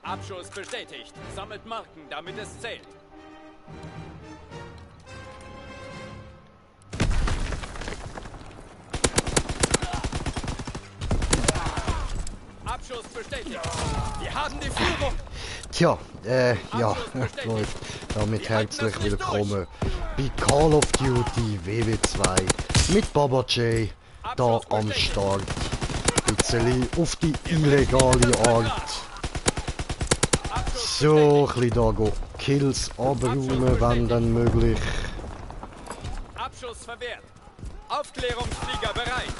Abschuss bestätigt. Sammelt Marken, damit es zählt. Abschuss bestätigt. Wir haben die Führung. Tja, ja, läuft. Damit herzlich willkommen bei Call of Duty WW2 mit Baba J da am Start. Ein bisschen auf die illegale Art. So, ein bisschen da go Kills abräumen, wenn dann möglich. Abschuss verwehrt. Aufklärungsflieger bereit.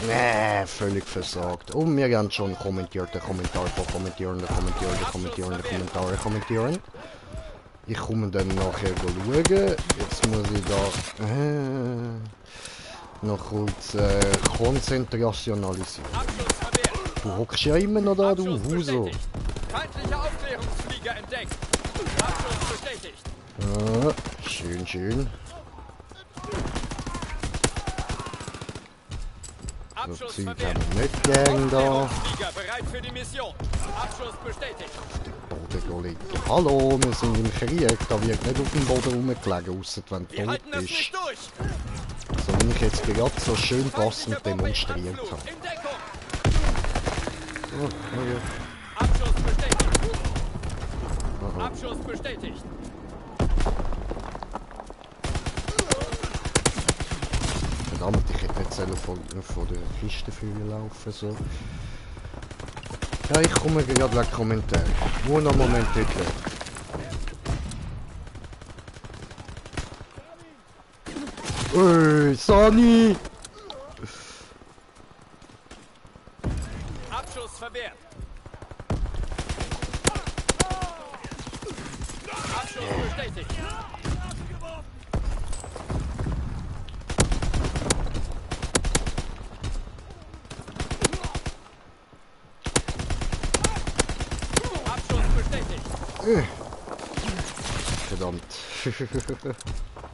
Nee, völlig versagt. Und wir haben schon kommentierte Kommentare, kommentieren. Ich komme dann nachher schauen. Jetzt muss ich da noch kurz konzentrationalisieren. Du hockst ja immer noch da, du Huso. Feindlicher Aufklärungsflieger entdeckt. Abschuss bestätigt. Ja, schön, schön. So Zeug haben wir nicht gern da. Bereit für die Mission. Abschuss bestätigt. Boden liegen. Hallo, wir sind im Krieg. Da wird nicht auf dem Boden rumgelegen, ausser wenn du tot bist. So wie ich jetzt gerade so schön passend demonstriert habe. Oh, okay. Abschuss bestätigt. Abschuss bestätigt. Verdammt, ich hätte jetzt von der Kiste laufen so. Ja, ich komme gerade weg Kommentar. Wo noch Moment bitte. Sani! Abschuss verwehrt. Abschuss bestätigt. Verdammt.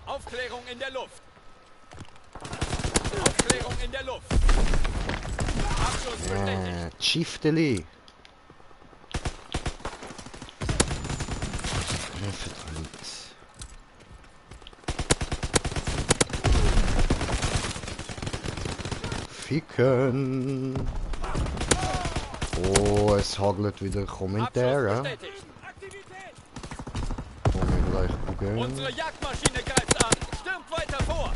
Aufklärung in der Luft. Aufklärung in der Luft. Abschuss bestätigt. Schifteli. Verdammt. Ficken. Oh, es hagelt wieder Kommentare. Unsere Jagdmaschine greift an. Stürmt weiter vor.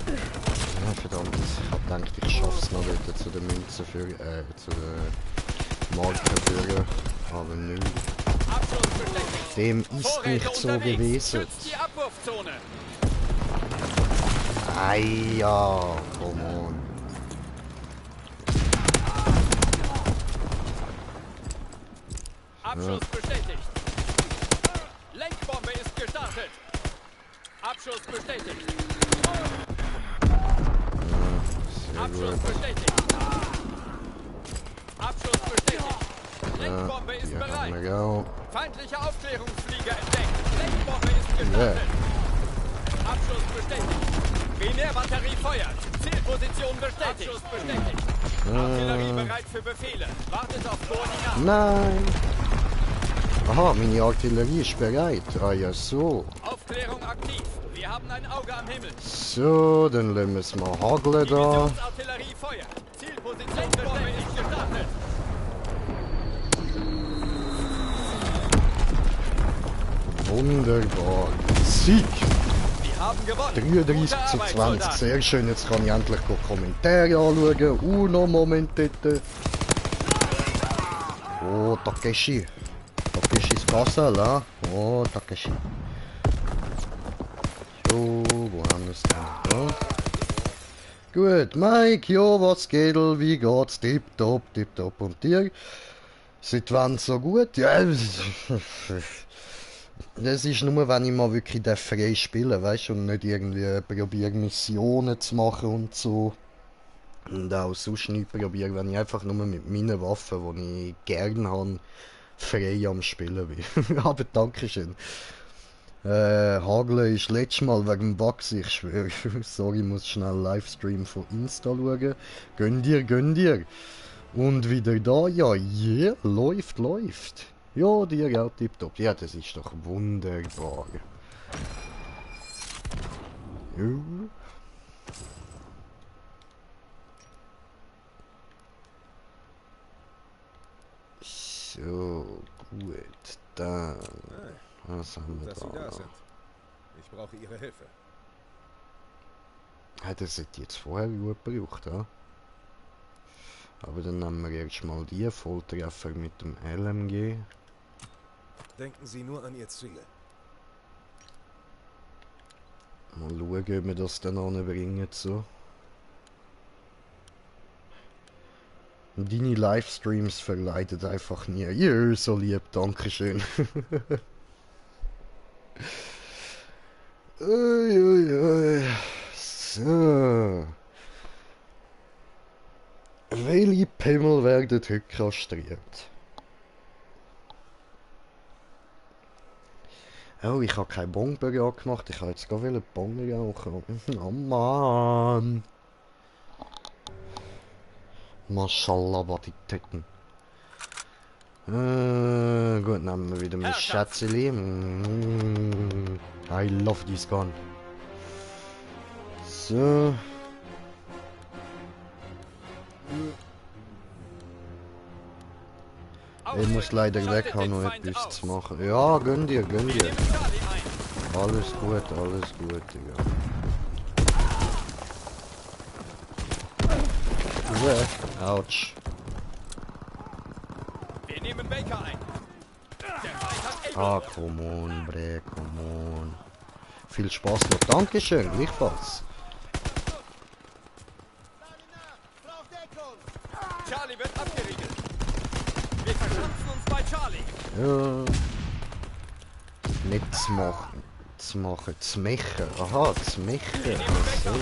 Ja, verdammt. Ich hab gedacht, ich schaff's noch wieder zu den Münzen für, zu den Markenbürger. Aber nö. Dem ist nicht so gewesen. Ei, ja, come on. Abschuss bestätigt. Lenkbombe ist gestartet. Abschuss bestätigt. Abschuss bestätigt. Abschuss bestätigt. Lenkbombe ist bereit. Feindlicher Aufklärungsflieger entdeckt. Lenkbombe ist gestartet. Abschuss bestätigt. Binärbatterie feuert. Zielposition bestätigt. Abschuss bestätigt. Artillerie bereit für Befehle. Wartet auf Koordinaten. Nein. Aha, meine Artillerie ist bereit. Ah ja, so. Aufklärung aktiv. Wir haben ein Auge am Himmel. So, dann lassen wir es mal hageln da. Artillerie feuert. Zielposition ist gestartet. Wunderbar. Sieg. Wir haben gewonnen. 33:20. Sehr schön. Jetzt kann ich endlich Kommentare anschauen. Noch Moment bitte. Oh, Takeshi. Takeshis Castle, ah? Oh, Takeshi. So, wo haben wir es denn? Da. Gut, Mike, ja, was geht? Wie geht's? Tipptopp, tipptopp. Und dir? Seit wann so gut? Ja, das ist nur, wenn ich mal wirklich frei spielen, weißt du, und nicht irgendwie probiere Missionen zu machen und so. Und auch sonst nicht probiere, wenn ich einfach nur mit meinen Waffen, die ich gerne habe, frei am Spielen bin. Aber Dankeschön. Hageln ist letztes Mal wegen Bugs, ich schwöre. Sorry, ich muss schnell Livestream von Insta schauen. Gönn dir, gönn dir. Und wieder da, ja, yeah, läuft. Ja, dir ja, tipptopp. Ja, das ist doch wunderbar. Ja. So, gut, dann. Was haben wir Dass Sie da? da sind. Ich brauche Ihre Hilfe. Hat das jetzt vorher gut gebraucht, ja? Aber dann nehmen wir erstmal die Volltreffer mit dem LMG. Denken Sie nur an Ihr Ziel. Mal schauen, ob wir das dann anbringen so. Deine Livestreams verleitet einfach nie. Ja, so lieb, dankeschön. Uiuiui. So. Welche Pimmel werden heute kastriert? Oh, ich habe keine Bomben gemacht. Ich habe jetzt gar viele Bomben rauchen. Oh Mann. Maschallah, was die Titten. Gut, nehmen wir wieder mein Schätzeli. I love this gun. So. Ich muss leider weg, habe noch etwas zu machen. Ja, gönn dir. Alles gut, Digga. Autsch. Wir nehmen Baker ein. Der Feind hat Able. Ah, come on, bre, come on. Viel Spaß noch. Dankeschön, gleichfalls. Charlie wird abgeriegelt. Wir verschanzen uns bei Charlie. Ja. Nicht zu machen. Zu mechen. Aha, zu mechen. Wir nehmen Baker So.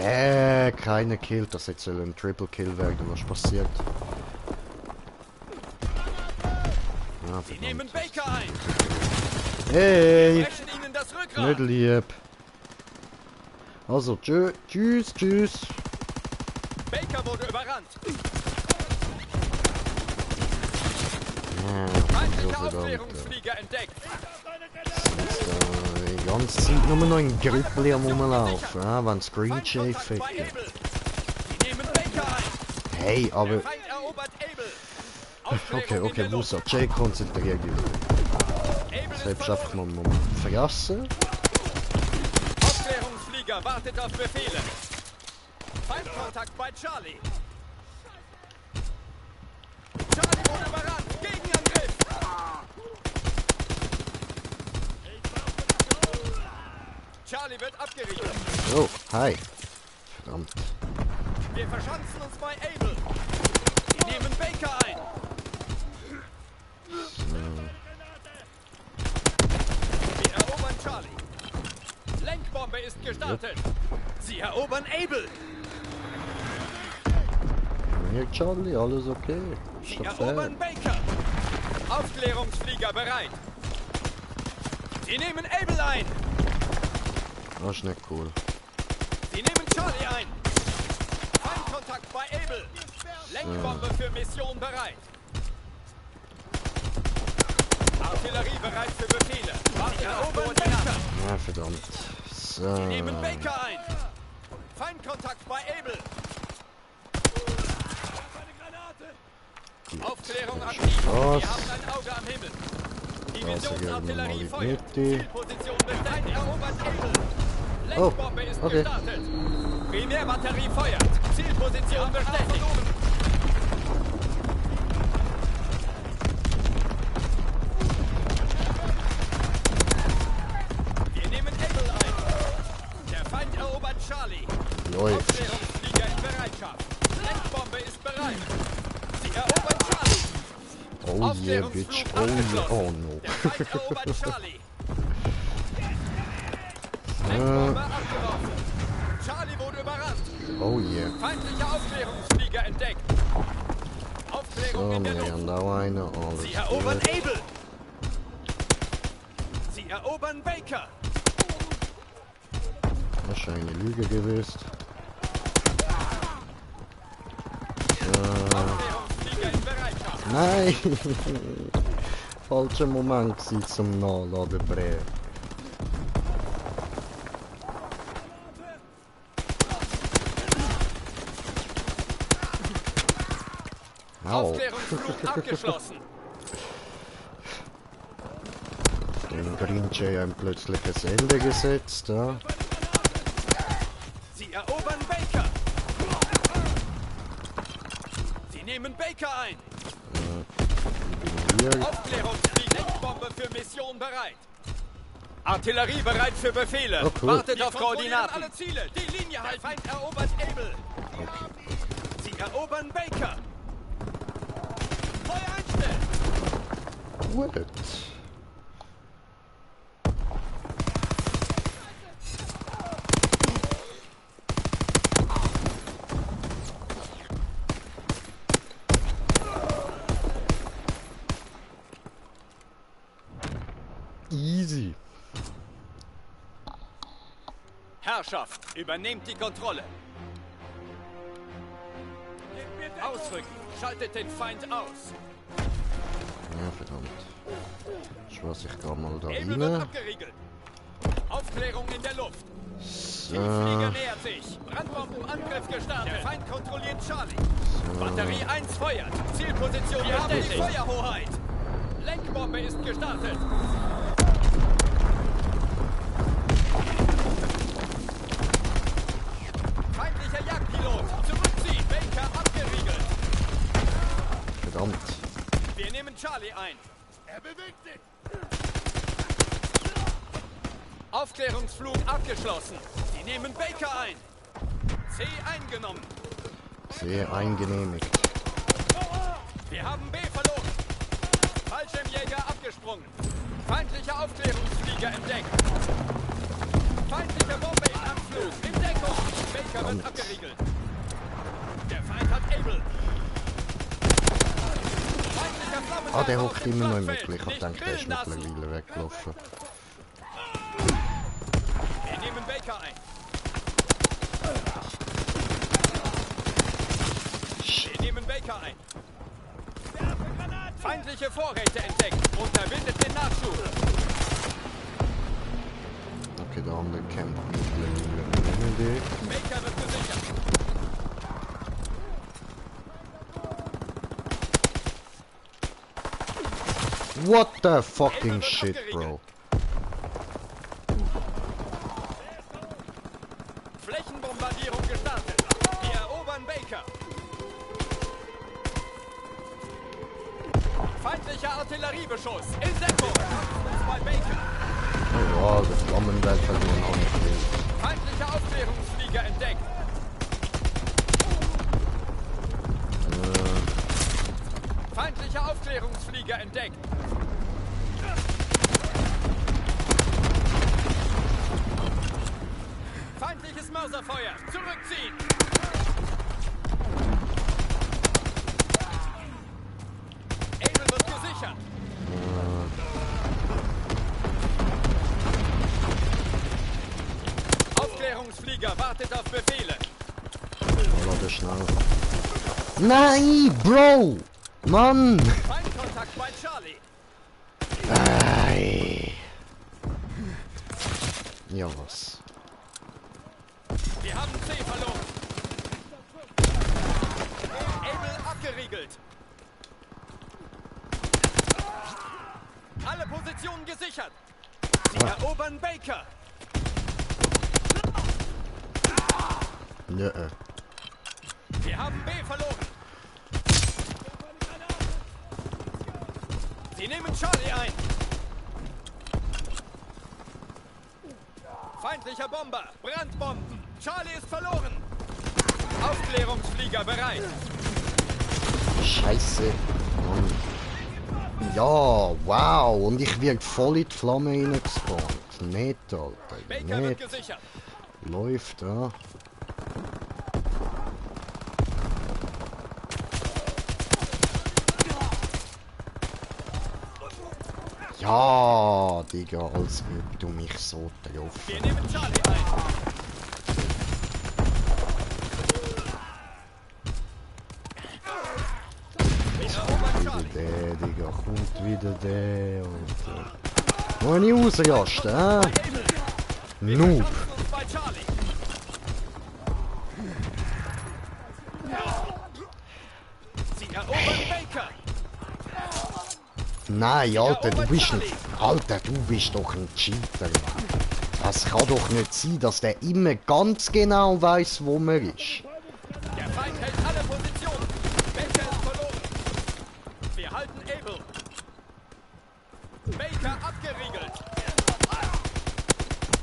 ein. Keiner killt. Das jetzt soll ein Triple Kill werden. Was passiert? Ah, Sie nehmen verdammt. Baker ein. Hey! Brechen ihnen das Rückgrat. Nicht lieb. Also, tschüss. Baker wurde überrannt. Ja, Feindliche so verdammt. Aufklärungsflieger entdeckt. Die ganze Zeit nur noch in Grüppli am Rumlaufen, ja, wenn Screen Shave Feindkontakt bei fällt. Able. Sie nehmen Baker ein. Hey, aber. Der Feind erobert Able. Aufklärung Okay, in der Musa, Luft. Jay, konzentrier dich. Able ist Selbst einfach verloren. mal vergessen. Aufklärungsflieger wartet auf Befehle. Feindkontakt bei Charlie. Charlie wurde überrannt. Gegenangriff. Charlie wird abgeriegelt. Oh, hi. Verdammt. Wir verschanzen uns bei Able. Sie nehmen Baker ein. Wir erobern Charlie. Lenkbombe ist gestartet. Sie erobern Able. Hier, Charlie, alles okay. Sie Ist doch fair. erobern Baker. Aufklärungsflieger bereit. Sie nehmen Able ein. Das ist nicht cool. Sie nehmen Charlie ein. Feindkontakt bei Able. Lenkbombe für Mission bereit. Artillerie bereit für Befehle. Wir erobern Baker. Ja, verdammt. So. Sie nehmen Baker ein. Feindkontakt bei Able. Aufklärung aktiv. Wir haben ein Auge am Himmel. Divisionsartillerie feuert. Zielposition bestimmt. Erobert Able. Lenkbombe ist okay. gestartet. Primärbatterie feuert. Zielposition bestätigt. Wir nehmen Able ein. Der Feind erobert Charlie. Läuft. Aufklärungsflieger in Bereitschaft. Lenkbombe ist bereit. Sie erobern Charlie. Oh yeah, bitch. Oh yeah. Oh no. Der Feind erobert Charlie. Lenkbombe abgeworfen. Charlie wurde überrannt. Oh yeah. Feindliche Aufklärungsflieger entdeckt. Aufklärung So, in der wir Luft. haben da eine. Alles Sie erobern gut. Able. Sie erobern Baker. Das ist eine Lüge gewesen. Aufklärungsflieger in Bereitschaft. Nein! Falscher Moment gewesen zum Nachladen Brä. Au! Aufklärungsflug abgeschlossen. Dem Green Jay ein plötzliches Ende gesetzt, ja. Sie erobern Baker. Sie nehmen Baker ein. Hier. Aufklärungsflieger. Denkbombe für Mission bereit. Artillerie bereit für Befehle. Oh, cool. Wartet auf Koordinaten. Alle Ziele. Die Linie halten. Der Feind erobert Able. Sie erobern Baker. Feuer einstellen. Gut. Easy. Herrschaft, übernehmt die Kontrolle. Ausrücken. Schaltet den Feind aus. Ja, verdammt. Schloss ich gar mal da Able wird rein. abgeriegelt. Aufklärung in der Luft. Die So. Flieger nähert sich. Brandbombenangriff gestartet. Der Feind kontrolliert Charlie. Batterie 1 feuert. Zielposition bestätigt. Die Feuerhoheit. Lenkbombe ist gestartet. Feindlicher Jagdpilot. Zurückziehen. Baker abgeriegelt. Verdammt. Wir nehmen Charlie ein. Er bewegt sich. Aufklärungsflug abgeschlossen. Sie nehmen Baker ein. C eingenommen. Sehr eingenehmigt. Wir haben B verloren. Fallschirmjäger abgesprungen. Feindlicher Aufklärungsflieger entdeckt. Feindliche Bombe im Anflug. In Deckung. Baker wird abgeriegelt. Der Feind hat Able. Feindlicher Flammenwerfer Ah, der auf hockt dem immer noch im Schlachtfeld. Mittel. Ich hab Nicht gedacht, der ist grillen lassen. mittlerweile weggelaufen. Wir nehmen Baker ein. Wir nehmen Baker ein. Feindliche Vorräte entdeckt. Unterbindet den Nachschub. Okay, der andere kämpft mittlerweile. Baker wird gesichert. What the fucking shit, bro? Flächenbombardierung gestartet. Wir erobern Baker. Feindlicher Artilleriebeschuss. In Deckung. Bei Baker. Oh ja, der Flammenwerfer hat man auch nicht will. Feindlicher Aufklärungsflieger entdeckt. Feindlicher Aufklärungsflieger entdeckt. Feindliches Mörserfeuer. Zurückziehen. Able wird gesichert. Aufklärungsflieger wartet auf Befehle. Warte schnell. Nein, Bro! Mann! Feindkontakt bei Charlie. Ei. Ja, was? Wir haben C verloren. Able abgeriegelt. Alle Positionen gesichert. Sie erobern Baker. Nö. Wir haben B verloren. Sie nehmen Charlie ein. Feindlicher Bomber. Brandbomben. Charlie ist verloren. Aufklärungsflieger bereit. Scheiße. Mann. Ja, wow. Und ich werde voll in die Flamme reingespawnt. Nicht, Alter. Baker wird Nicht. gesichert. Läuft, ja. Ja, Digga, als ob du mich so drauf. Wir nehmen Charlie ein. da kommt wieder der und wo ich ausrasten, hä? Noob. Bei Charlie. Sie erobern Baker. Nein, Alter, du bist ein... Alter, du bist doch ein Cheater, Mann. Es kann doch nicht sein, dass der immer ganz genau weiß, wo man ist. Der Feind hält alle Positionen. Baker ist verloren. Wir halten Abel. Baker abgeriegelt.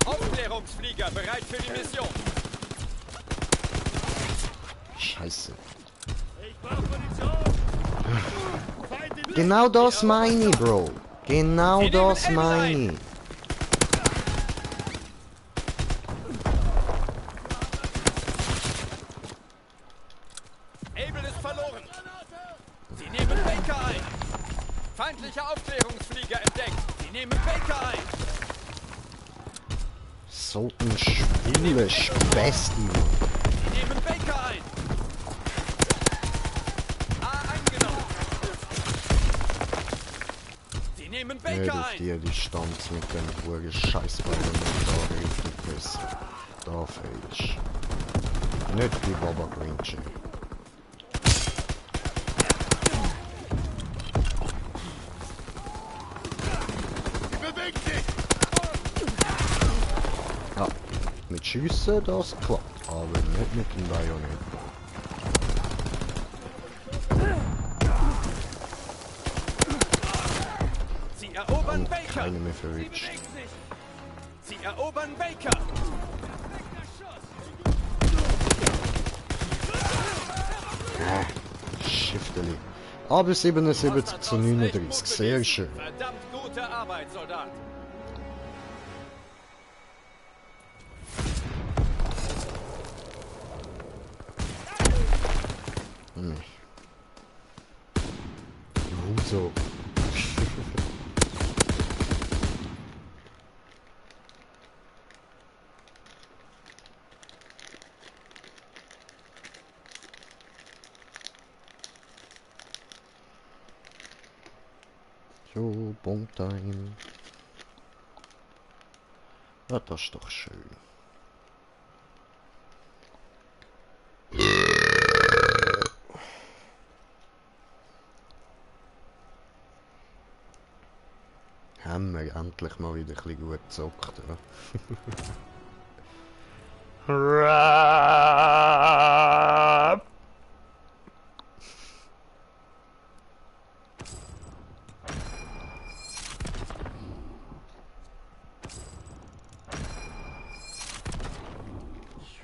Aufklärungsflieger bereit für die Mission. Scheiße. Genau das meine ich, Bro. Genau das meine ich. Abel ist verloren. Sie nehmen Baker ein. Feindlicher Aufklärungsflieger entdeckt. Sie nehmen Baker ein. So ein schwuler Spesti, Mann. Sie nehmen Baker ein. A eingenommen. Sie nehmen Nicht Baker auf ein. die Distanz mit dem verdammten Scheißballen und da richtig besser. Da fehlst. Nicht wie Baba Grinch. Ja, mit Schiessen das klappt, aber nicht mit dem Bajonett. Sie erobern Und Baker. keine mehr verrutscht. Sie erobern Baker. Schifteli. Aber 77 zu 39, sehr schön. Verdammt gute Arbeit, Soldat. So. So, Bontime. Ja, das ist doch schön. Haben wir endlich mal wieder ein bisschen gut gezockt, ja.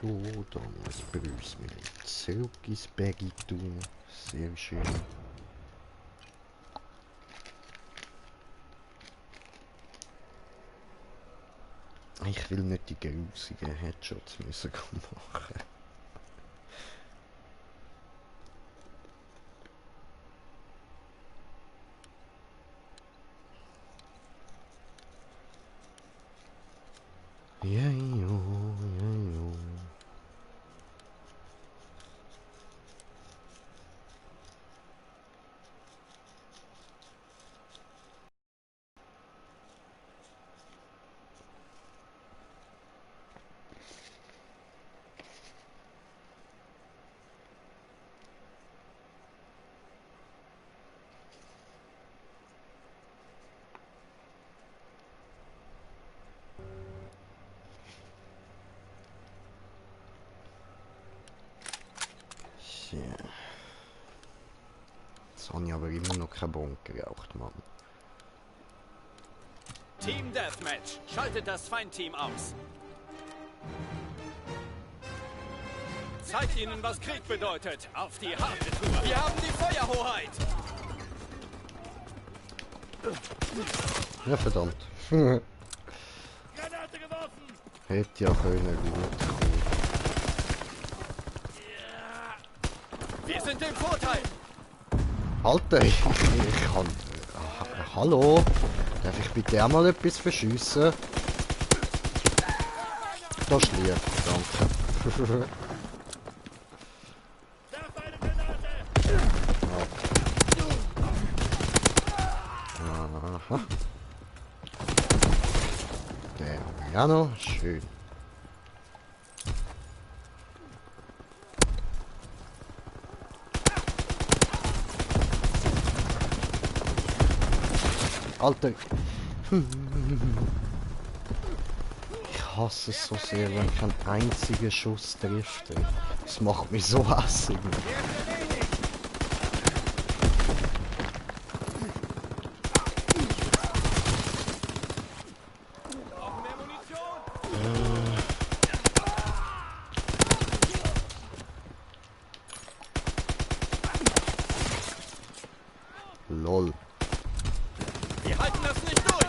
So, da muss Bruce mit dem Zirkusbaggy tun. Sehr schön. Ich will nicht die grusigen Headshots müssen machen. Ja, jo, ja, jo. Ja. Jetzt habe ich aber immer noch keinen Bon geraucht, Mann. Team Deathmatch. Schaltet das Feindteam aus. Zeigt ihnen, was Krieg bedeutet. Auf die harte Tour. Wir haben die Feuerhoheit. Ja, verdammt. Granate geworfen. Hätte ja können gut kommen. Wir sind im Vorteil. Alter, ich kann... Hallo? Darf ich bitte auch mal etwas verschiessen? Das ist lieb, danke. Aha. Der ja noch. Schön. Alter. Ich hasse es so sehr, wenn kein einziger Schuss trifft. Ey. Das macht mich so hässig. Lol. Wir halten das nicht durch.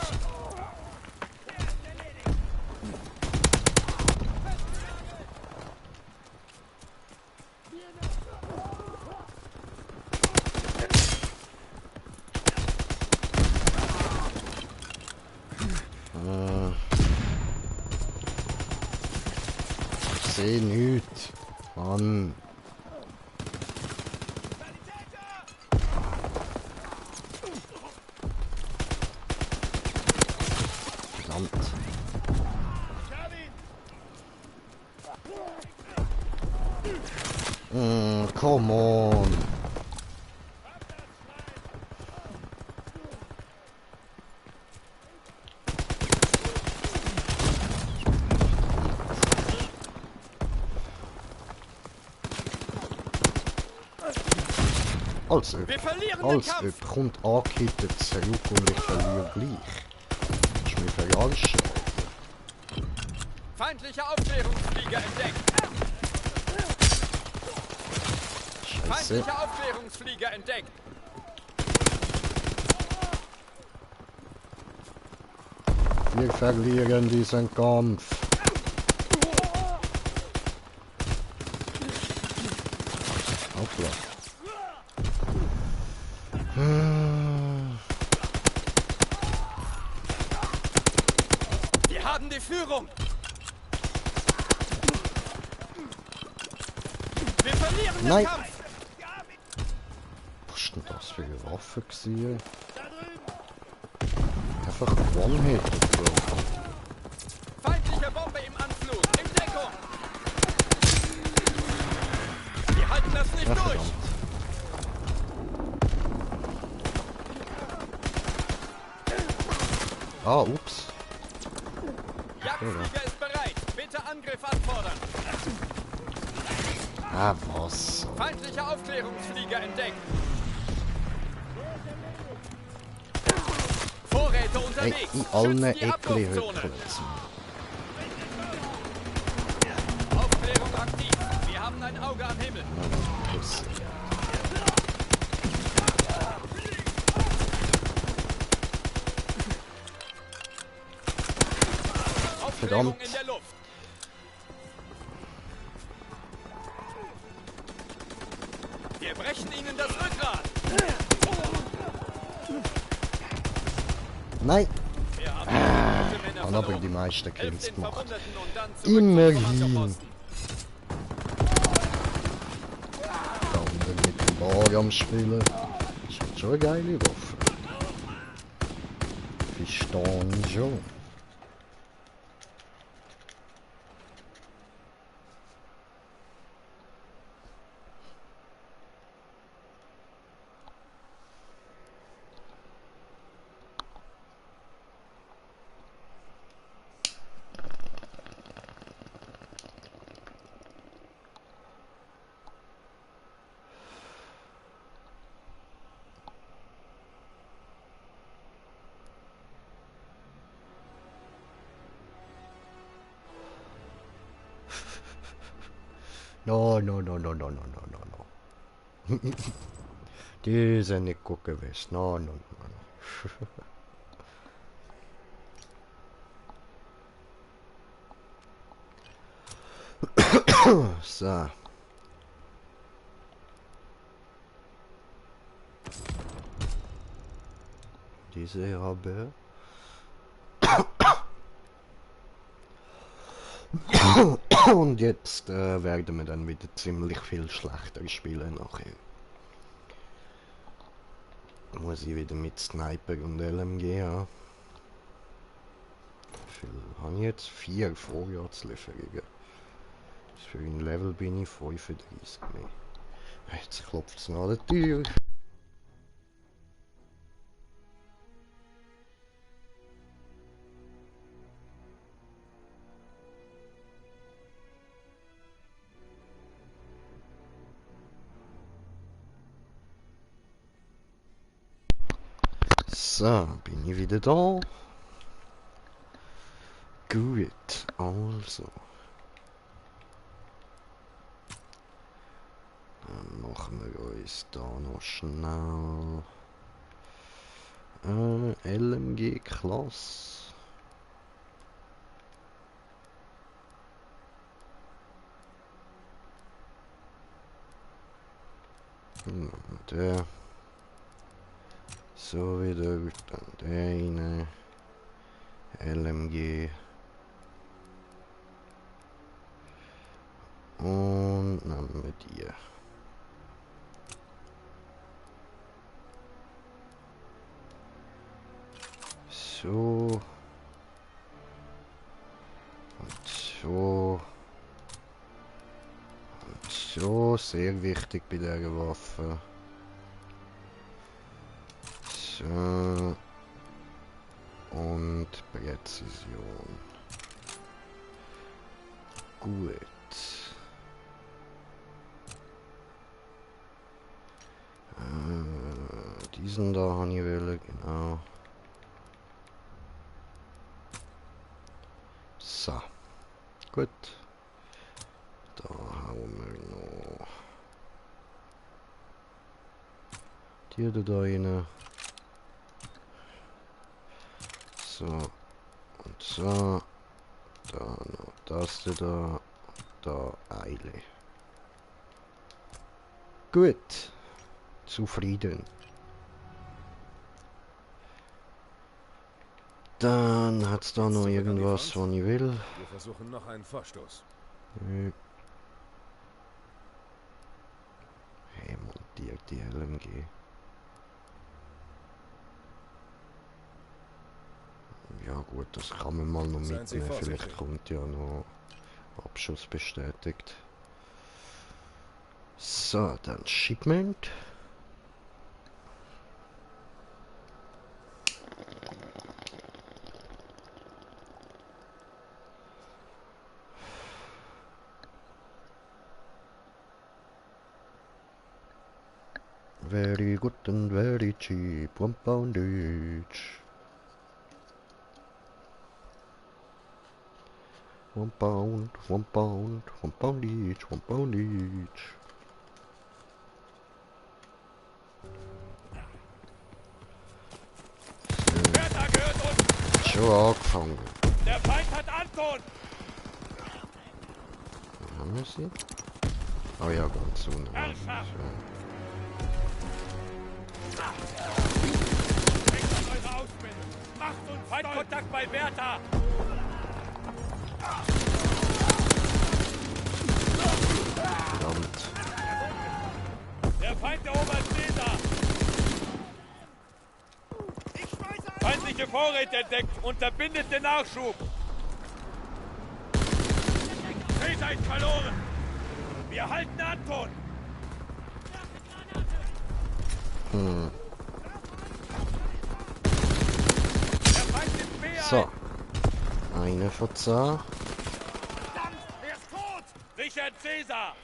Ich seh nichts. Mann. Verdammt. Come on. Also, Wir verlieren den als Kampf. ob kommt angekettet zurück und ich verliere gleich. Das ist mir verarschen. Feindliche Aufklärungsflieger entdeckt. Scheiße. Feindliche Aufklärungsflieger entdeckt. Wir verlieren diesen Kampf. Hoppla. Wir haben die Führung. Wir verlieren den Nein. Kampf. Was ist denn das für eine Waffe gewesen? Einfach One-Hit oder so. Feindliche Bombe im Anflug. In Deckung. Wir halten das nicht Ja, durch. verdammt. Ah, ups. Jagdflieger ist bereit. Bitte Angriff anfordern. Ah, was? Feindliche Aufklärungsflieger entdeckt. Vorräte Hey, unterwegs. in allen Schützt die Ecken Abrufzone. hückeln. Aufklärung aktiv. Wir haben ein Auge am Himmel. Aufklärung in der Luft. Wir brechen ihnen das Rückgrat. Nein! Wir haben gute Männer Dann aber verloren. die meisten Helft Kills den gemacht. Verwundeten und dann zurück zum Immerhin! Kommandoposten. Da unten mit dem Bar am Spielen. Das ist schon eine geile Waffe. Verstehen schon. No, no, no, no, no, no, no, no, no. Die sind nicht gut gewesen. No, no, no, no. So. Diese habe. Und jetzt werden wir dann wieder ziemlich viel schlechter spielen nachher. Muss ich wieder mit Sniper und LMG haben. Wie viel habe ich jetzt? 4 Vorratslieferungen. Für ein Level bin ich 35 mehr. Jetzt klopft es an der Tür. So, bin ich wieder da. Gut, also. Dann machen wir uns da noch schnell LMG-Klasse. Der. So wieder, dann der eine. LMG. Und nehmen wir die. So. Und so. Und so. Sehr wichtig bei dieser Waffe. So. Und Präzision. Gut. Diesen da habe ich wollen, genau. So. Gut. Da hauen wir noch die da rein. So. Und so. Da noch das da. Da Eile. Gut. Zufrieden. Dann hat's da noch irgendwas, was ich will. Wir versuchen noch einen Vorstoß. Hey, montiert die LMG. Ja gut, das kann man mal noch mitnehmen. Vielleicht kommt ja noch Abschuss bestätigt. So, dann Shipment. Very good and very cheap, £1 each. £1 each, £1 each. Bertha gehört uns! Schon angefangen. Der Feind hat Anton! Wo haben wir sie? Oh ja, ganz unten. Herrschaft! So. Denkt an eure Ausbildung! Macht uns Feindkontakt bei Bertha! Verdammt. Der Feind erobert Caesar! Feindliche Vorräte entdeckt! Unterbindet den Nachschub! Caesar ist verloren! Wir halten Anton! Der Feind ist B1! So. Eine von 10. Er ist tot! Richard Caesar!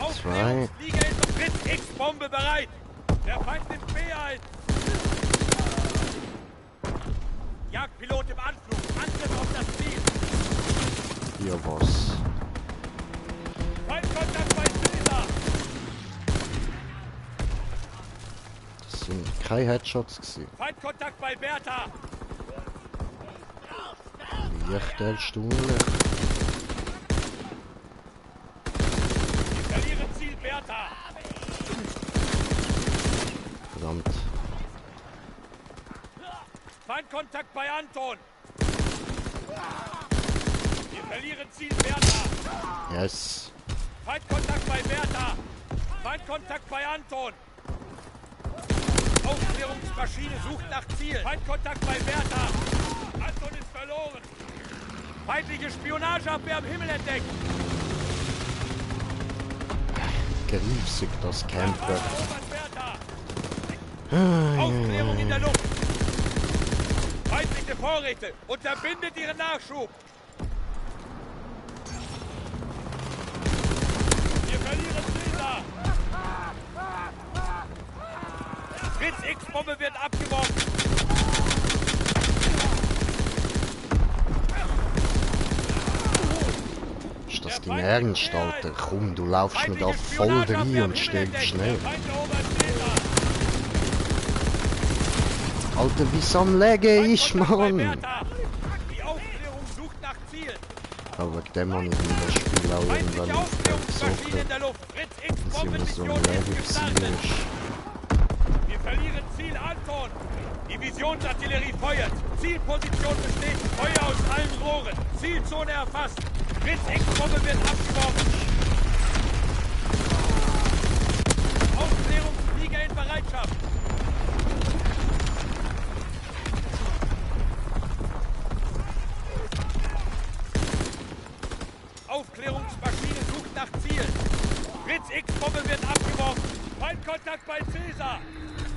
Aufklärungsflieger ist auf Blitz X-Bombe bereit! Der Feind nimmt B1! Jagdpilot im Anflug! Angriff auf das Ziel! Hier was. Feindkontakt bei Caesar! Das sind keine Headshots gewesen. Feindkontakt bei Bertha! Leicht erstaunlich. Wir verlieren Ziel Bertha! Verdammt. Feindkontakt bei Anton! Wir verlieren Ziel Bertha! Yes. Feindkontakt bei Bertha! Feindkontakt bei Anton! Aufklärungsmaschine sucht nach Ziel. Feindkontakt bei Bertha. Anton ist verloren. Feindliche Spionageabwehr am Himmel entdeckt. Griesig, das Camper. Aufklärung in der Luft. Feindliche Vorräte. Unterbindet ihren Nachschub. Wir verlieren Caesar. Fritz X-Bombe wird abgeworfen. Ist das dein Ernst, Alter? Komm, du laufst mir da voll rein und stirbst schnell. Alter, wie so am Legen ist, Mann! Die Aufklärung sucht nach Ziel. Aber wegen dem habe ich in das Spiel auch irgendwann Aufklärungsmaschine in der Luft. Fritz dass so ein X-Bombe-Mission Level ist gestartet. war. Wir verlieren Ziel Anton. Divisionsartillerie feuert. Zielposition besteht. Feuer aus allen Rohren. Zielzone erfasst. Fritz X-Bombe wird abgeworfen. Aufklärungsflieger in Bereitschaft. Aufklärungsmaschine sucht nach Ziel. Fritz X-Bombe wird abgeworfen. Feindkontakt bei Caesar.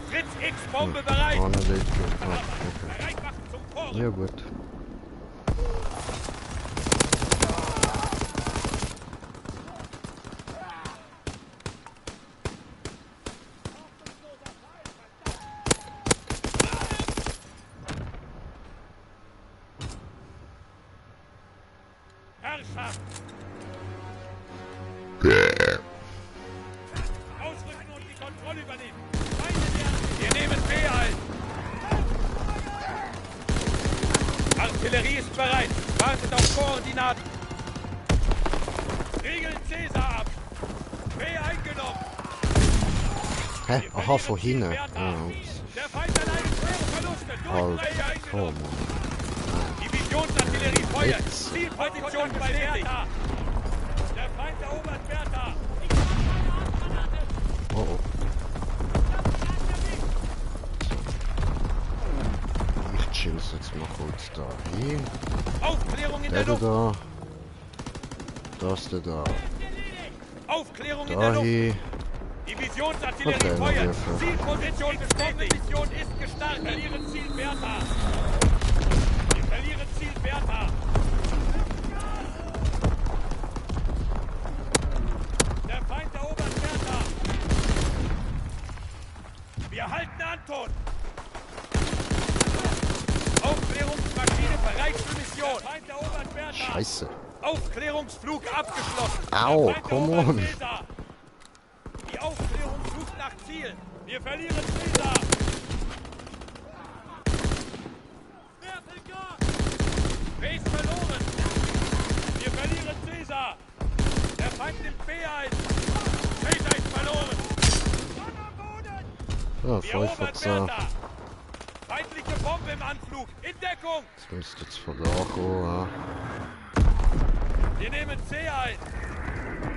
Fritz X-Bombe bereit. Oh, okay. Bereit machen zum Vor. Ja gut. Herrschaft. Ausrücken und die Kontrolle übernehmen. Wir nehmen B ein. Artillerie ist bereit. Wartet auf Koordinaten. Regeln Caesar ab. B eingenommen. Hä? Aha, von hinten. Der Feind erleidet schwere Verluste. Alter, komm. Divisionsartillerie feuert. Jetzt. Zielposition bestätigt. Der Feind erobert Bertha. Oh oh. Ich chill's jetzt mal kurz da hin. Aufklärung in Der der Luft. da. Das da. Aufklärung in Da der Luft. hin. Divisionsartillerie Okay, feuert. Würfel. Zielposition bestätigt. Mission ist gestartet. Wir verlieren Ziel Bertha. Wir verlieren Ziel Bertha. Der Feind erobert Bertha. Wir halten Anton. Aufklärungsmaschine bereit für Mission. Der Feind erobert Bertha. Scheiße. Aufklärungsflug abgeschlossen. Au, Der Feind come erobert on. Caesar. Die Aufklärung sucht nach Ziel. Wir verlieren Caesar. B ist verloren. Wir verlieren Caesar. Der Feind nimmt B ein. Caesar ist verloren. Ja, Wir 5 erobern 10. Bertha. Feindliche Bombe im Anflug. In Deckung. Das müsste jetzt von da kommen, ja. Wir nehmen C ein.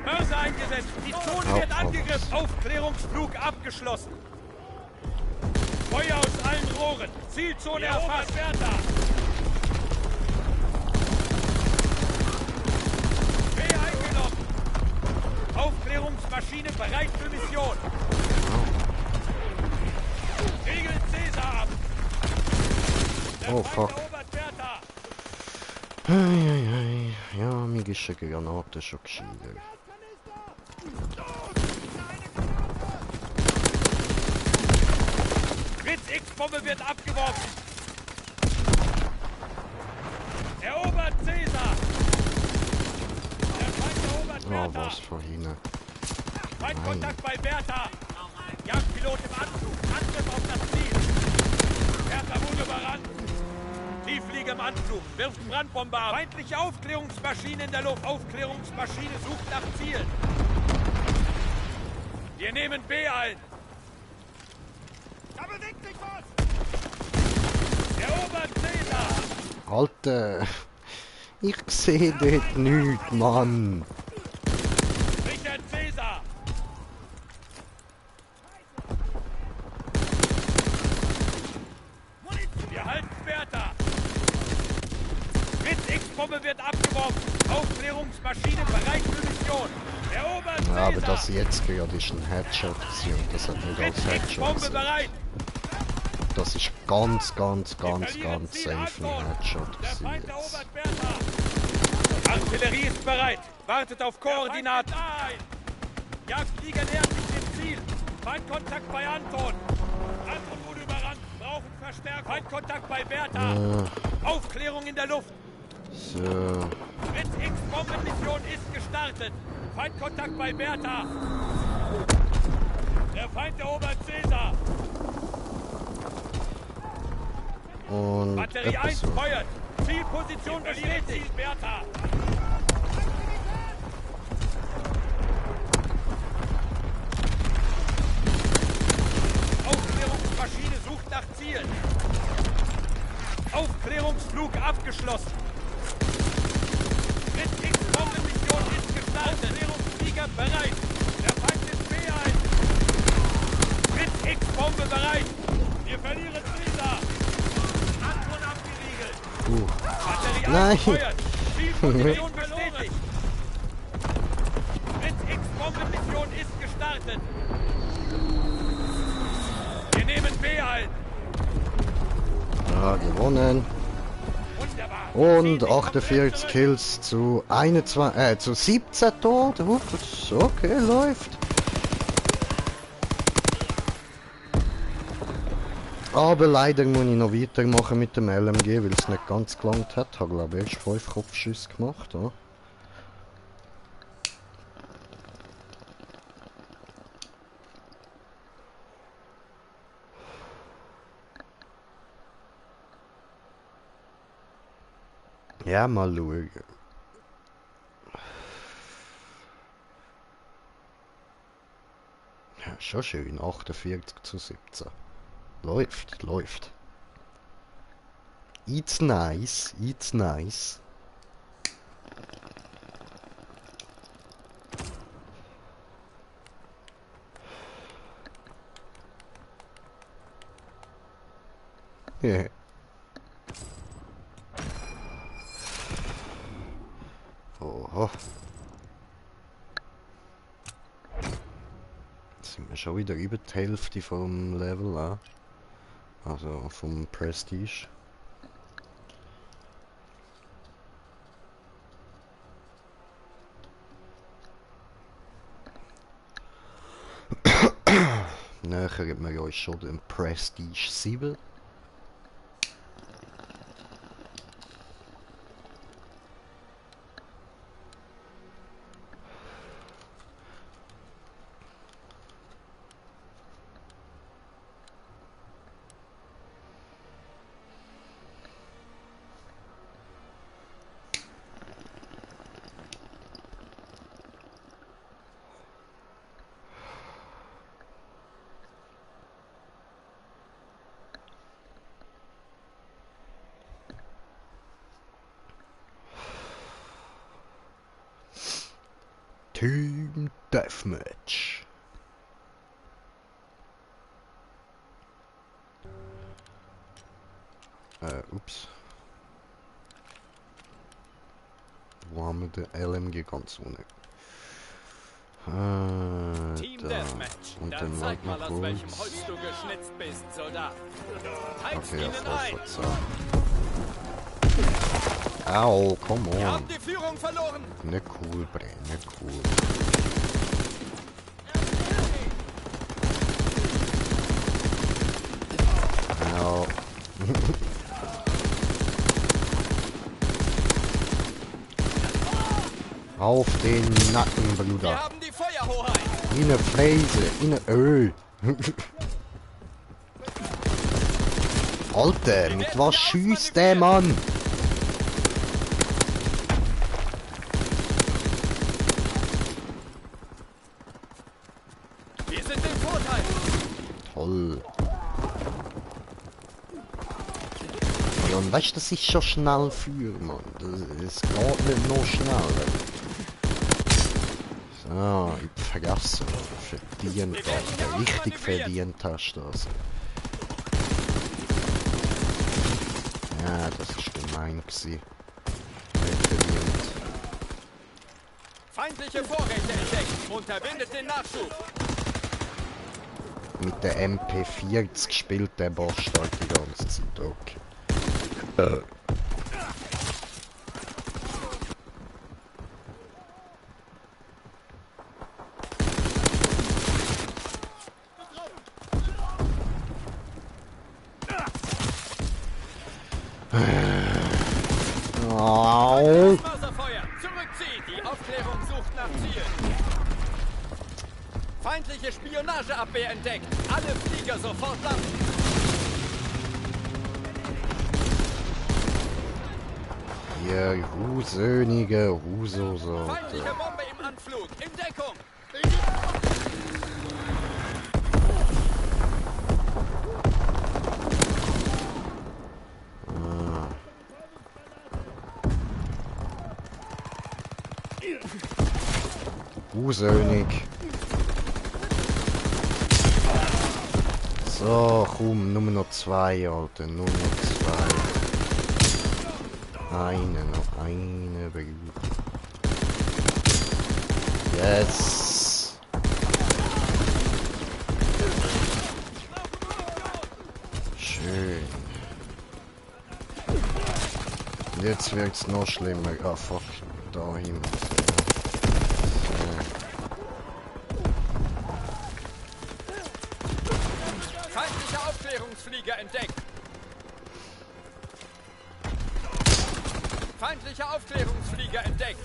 Mörser eingesetzt. Die Zone wird angegriffen. Aufklärungsflug abgeschlossen. Feuer aus allen Rohren. Zielzone erfasst. Bertha. B eingenommen. Aufklärungsmaschine bereit für Mission. Regeln Caesar ab. Der Oh, Feind fuck. erobert Bertha. Eieiei. Ja, mir ist eine Granate schon gescheiter. Fritz X-Bombe wird abgeworfen. Erobert Caesar. Der Feind erobert Oh, Bertha. was von hinten. Feindkontakt bei Bertha. Jagdpilot im Anflug. Angriff auf das Ziel. Bertha wurde überrannt. Tieffliege im Anflug. Wirft Brandbombe ab. Feindliche Aufklärungsmaschine in der Luft. Aufklärungsmaschine sucht nach Zielen. Wir nehmen B ein. Da bewegt sich was. Erobert Caesar. Alter. Ich sehe dort nichts, Mann. Richard Caesar. X-Bombe wird abgeworfen. Aufklärungsmaschine bereit für Mission. Erobert Ja, aber Caesar. das jetzt gerade ist ein Headshot gewesen und das hat nicht als Headshot X-Bombe gesehen. bereit. Das ist ganz safe ein Headshot Der gewesen Feind jetzt. erobert Bertha. Artillerie ist bereit. Wartet auf Koordinaten. Jagdflieger nähert sich dem Ziel. Feindkontakt bei Anton. Anton wurde überrannt. Brauchen Verstärkung. Feindkontakt bei Bertha. Aufklärung in der Luft. So, Fritz X-Bombenmission ist gestartet. Feindkontakt bei Bertha. Der Feind erobert Caesar. und Batterie etwa 1 so. feuert. Zielposition bestätigt. Bertha. Aufklärungsmaschine sucht nach Zielen. Aufklärungsflug abgeschlossen. Fritz X-Bombenmission ist gestartet. Aufklärungsflieger bereit. Der Feind ist B1. Fritz X-Bombe bereit. Wir verlieren Caesar. Anton abgeriegelt. Batterie Nein. 1 feuert. Zielposition bestätigt. Fritz X-Bombenmission ist gestartet. Wir nehmen B ein. Ja, gewonnen. Wunderbar. Und 48 Kills zu 17 Toten. Okay, läuft. Aber leider muss ich noch weitermachen mit dem LMG, weil es nicht ganz gelangt hat. Ich habe glaube ich erst 5 Kopfschüsse gemacht. Ja. Ja, mal schauen. Ja, schon schön, 48 zu 17. Läuft, läuft. It's nice, it's nice. Ja. Oho. Jetzt sind wir schon wieder über die Hälfte vom Level an. Also vom Prestige. Nachher gibt man ja schon den Prestige 7. Team Deathmatch. Ups. Wo haben wir den LMG ganz unten? Team Da. Deathmatch. Und Dann dann zeig warte mal, mal aus welchem kurz. Holz du geschnitzt bist, Soldat. Heiz Okay, ihnen voll ein. verzahnt. Au, come Wir on. haben die Führung verloren. Nicht cool, Bre, nicht cool. Ja. Auf den Nacken, Wir Bruder. haben die Feuerhoheit. In eine Fräse, in eine Öl. Alter, mit was schießt der Mann? Wir sind im Vorteil. Toll. Ja, und weißt du, das ist schon schnell für, Mann. Das geht nicht noch schneller. So, ich vergesse. Verdient hast. Richtig verdient hast du das. Ja, das ist gemein gewesen. Feindliche Vorräte entdeckt. Unterbindet den Nachschub. Mit der MP40 spielt der Bastard die ganze Zeit. Okay. Mörserfeuer! Zurückziehen! Die Aufklärung sucht nach Zielen. Feindliche Spionageabwehr entdeckt. Alle Flieger sofort landen. Ihr husönige Huso-Sorte. Feindliche Bombe im Anflug. In Deckung. Husönig. So, komm, nur noch zwei, Alter. Nur noch zwei. Noch eine Brüder. Yes! Schön. Und jetzt wird's noch schlimmer. Ah, fuck. Da hin. Feindliche Aufklärungsflieger entdeckt. Feindliche Aufklärungsflieger entdeckt.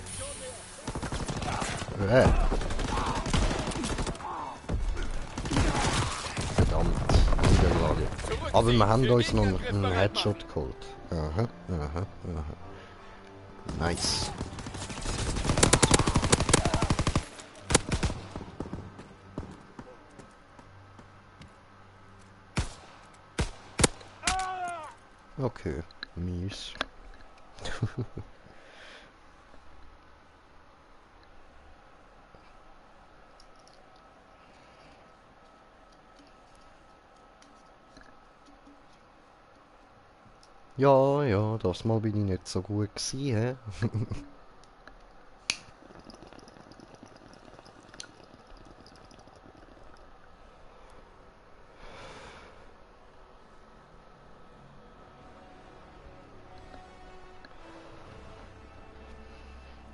Verdammt, Niederlage. Aber wir haben uns noch einen Headshot geholt. Aha. Nice. Okay, mies. Ja, das Mal bin ich nicht so gut gewesen, hä?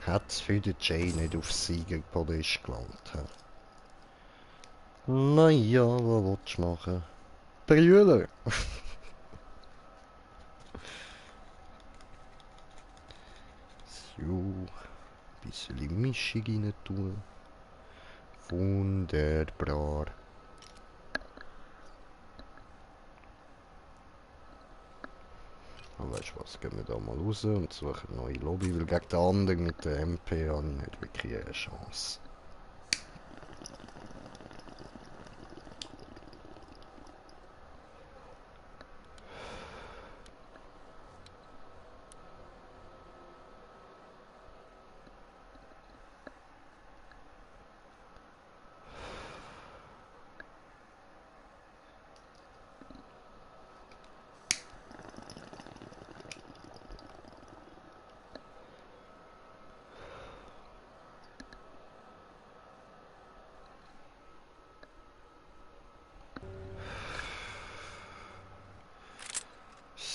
Hat's für den Jay nicht aufs Siegerpodest gelangt, hä? Naja, was willst du machen? Brüller! So, ein bisschen Mischung rein tun. Wunderbar. Und weißt du was, gehen wir da mal raus und suchen eine neue Lobby, weil gegen den anderen mit der MP habe ich nicht wirklich eine Chance.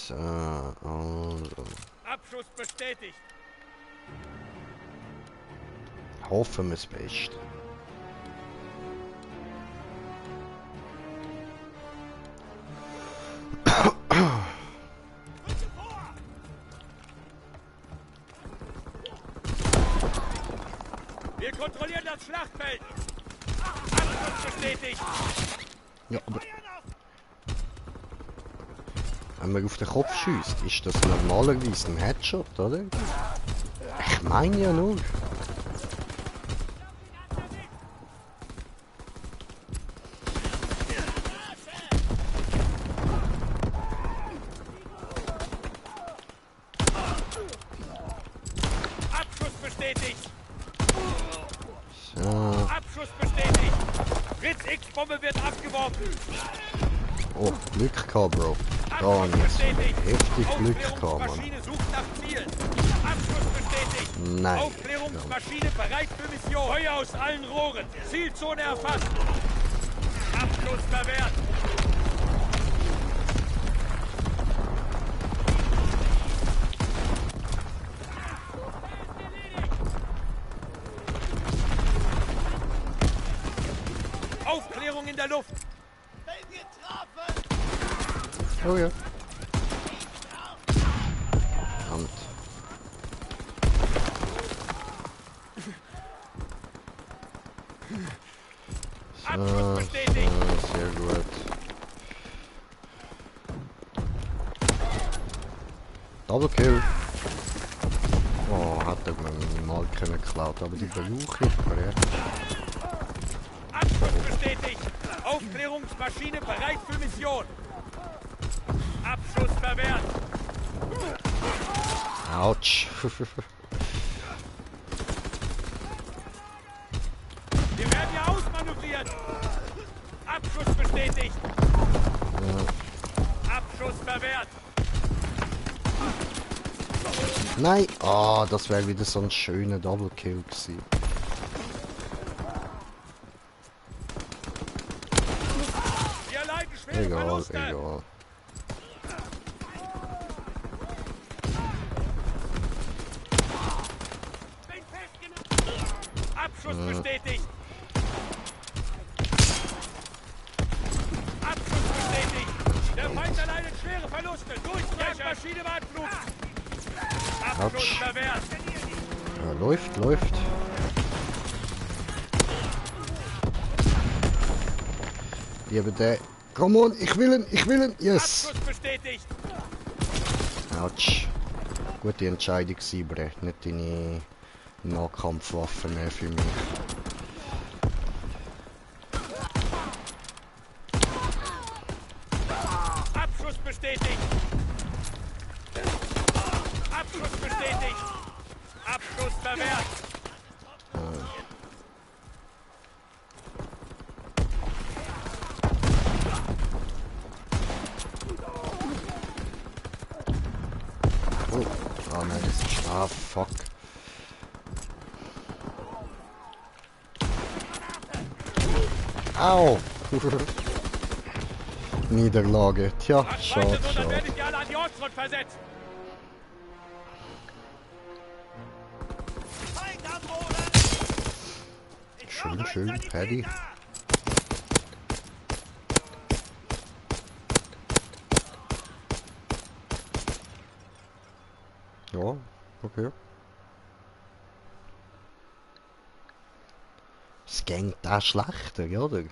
So, also. Abschuss bestätigt. Hoffen wir das Beste. Wir kontrollieren das Schlachtfeld. Abschuss bestätigt. Ja, aber... Wenn man auf den Kopf schießt, ist das normalerweise ein Headshot, oder? Ich meine ja nur. Abschuss bestätigt. So. Abschuss bestätigt. Fritz X-Bombe wird abgeworfen. Oh, Glück gehabt, Bro. Da habe ich jetzt heftig Glück gehabt, Mann. Maschine sucht nach Zielen. Abschuss bestätigt. Nein. Aufklärungsmaschine bereit für Mission. Feuer aus allen Rohren. Zielzone erfasst. Abschluss verwehrt. Aufklärung in der Luft. Oh ja. Verdammt. Abschluss bestätigt. Sehr gut. Double Kill. Oh, hat er mir meine Marke geklaut, aber die brauche ich. Abschluss bestätigt. Aufklärungsmaschine bereit für Mission. Abschuss verwehrt. Autsch. Wir werden ja ausmanövriert. Abschuss bestätigt. Abschuss verwehrt. Nein! Ah, das wäre wieder so ein schöner Double Kill gewesen. Wir erleiden schwere Egal, Verluste. egal. Abschuss bestätigt. Abschuss bestätigt. Der Feind erleidet schwere Verluste. Durchbrechen. Maschine Wartflug. Abschuss Autsch. verwehrt. Ja, läuft, läuft. Liebe der. Come on, ich will ihn, yes! Abschuss bestätigt. Autsch. Gute Entscheidung gewesen, Bre. Nicht deine Nahkampfwaffe mehr für mich. Abschuss bestätigt. Abschuss bestätigt. Abschuss verwehrt. Oh, oh nein, das ist... Ah, fuck. Au! Niederlage. Tja, Weiter schade, so, dann schade. werdet ihr alle an die Ortsfront versetzt. Schön, schön, Paddy. Ja, okay. Es ging da schlechter, oder?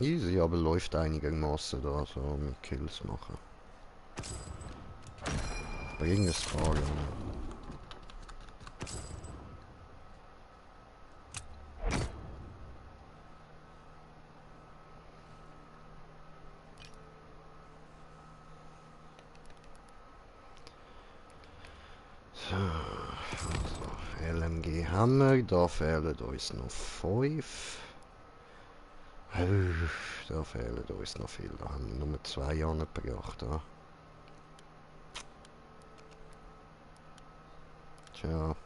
Easy, aber läuft einigermaßen da, so mit Kills machen. Bring es Frage an. So, also LMG Hammer, da fehlen uns noch 5. Da fehlen uns noch viel, da haben wir nur 2 angebracht. Ja. Tja.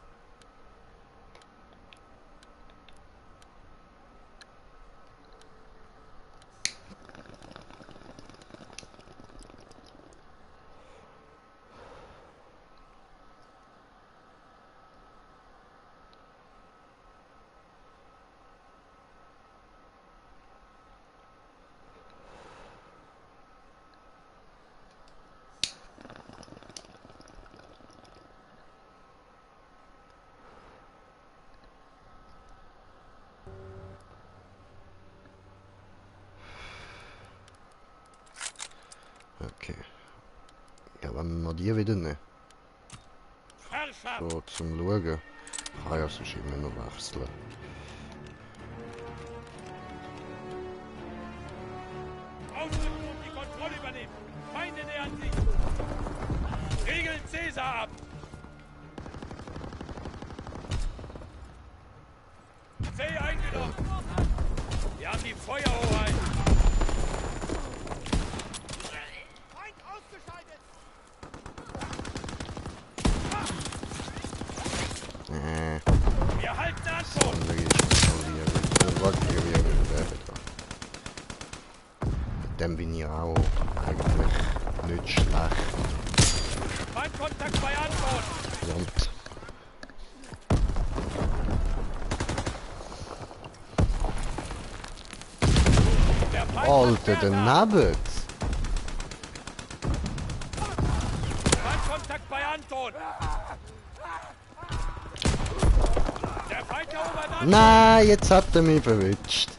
Okay. Ja, wenn wir die wieder nehmen. Herrschaft. So, zum Schauen. Ah ja, sonst immer noch wechseln. Ausrücken und die Kontrolle übernehmen. Feinde nähern sich. Regeln Caesar ab. See eingenommen. Wir haben die Feuerhoheit. Feind ausgeschaltet. Wir halten Anschluss. Dann bin ich auch eigentlich nicht schlecht. Feindkontakt bei Antwort. Verdammt. Alter, daneben! Feindkontakt bei Anton. Der Feind erobert Anton. Nein, jetzt hat er mich verwünscht.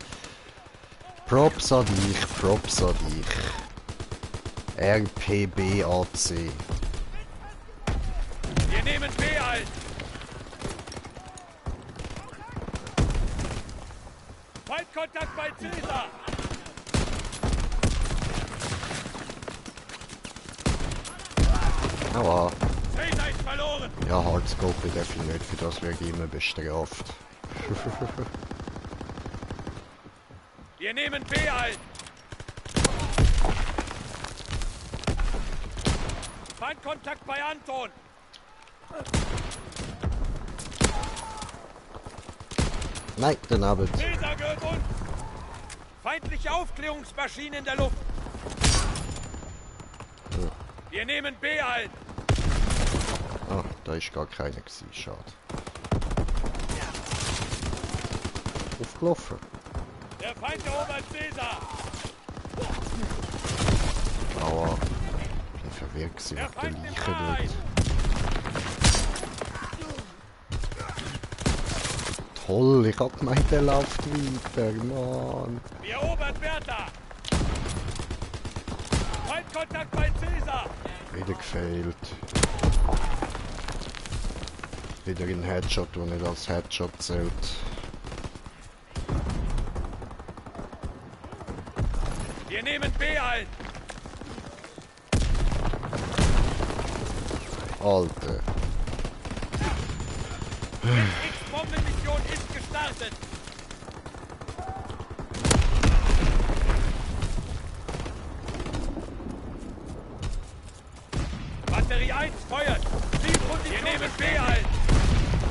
Props an dich, Props an dich. RPBAC. Wir nehmen B ein. Feindkontakt bei Caesar. Aua. Caesar ist verloren. Ja, Hardscope darf ich nicht, für das werde ich immer bestraft. Wir nehmen B ein. Feindkontakt bei Anton. Nein, daneben. Caesar gehört uns. Feindliche Aufklärungsmaschine in der Luft. Wir nehmen B ein. Ah, da ist gar keiner gewesen, schade. Aufgelaufen. Der Feind erobert Caesar. Aua. Ich bin verwirrt gewesen Der mit der Feind nimmt Leiche A ein. dort. Toll, ich hab gemeint, der läuft weiter, Mann. Wir erobern Bertha. Feindkontakt bei Caesar. Wieder gefailt. Wieder ein Headshot, der nicht als Headshot zählt. Wir nehmen B ein. Alter. X-Bombenmission ist gestartet. Batterie 1 feuert. Wir nehmen B ein.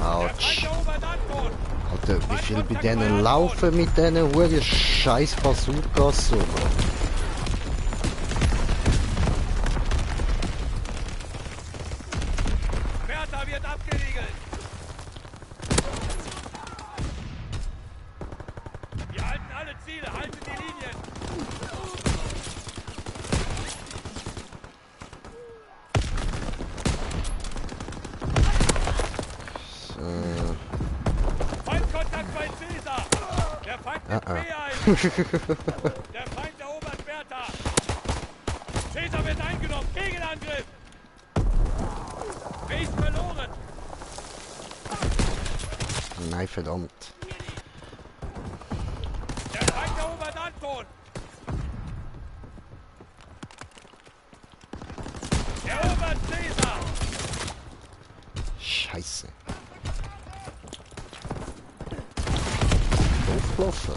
Der Feind Autsch. erobert Anton. Alter, wie viel bei denen laufen mit diesen huren scheiß Bazookas so. Bertha wird abgeriegelt. Wir halten alle Ziele. Halten die Linien. Feindkontakt bei Caesar. Der Feind nimmt B ein. Der Feind erobert Bertha. Caesar wird eingenommen. Gegenangriff. B ist verloren. Nein, verdammt. Der Feind erobert Anton. Erobert Caesar. Scheiße. Aufgelaufen.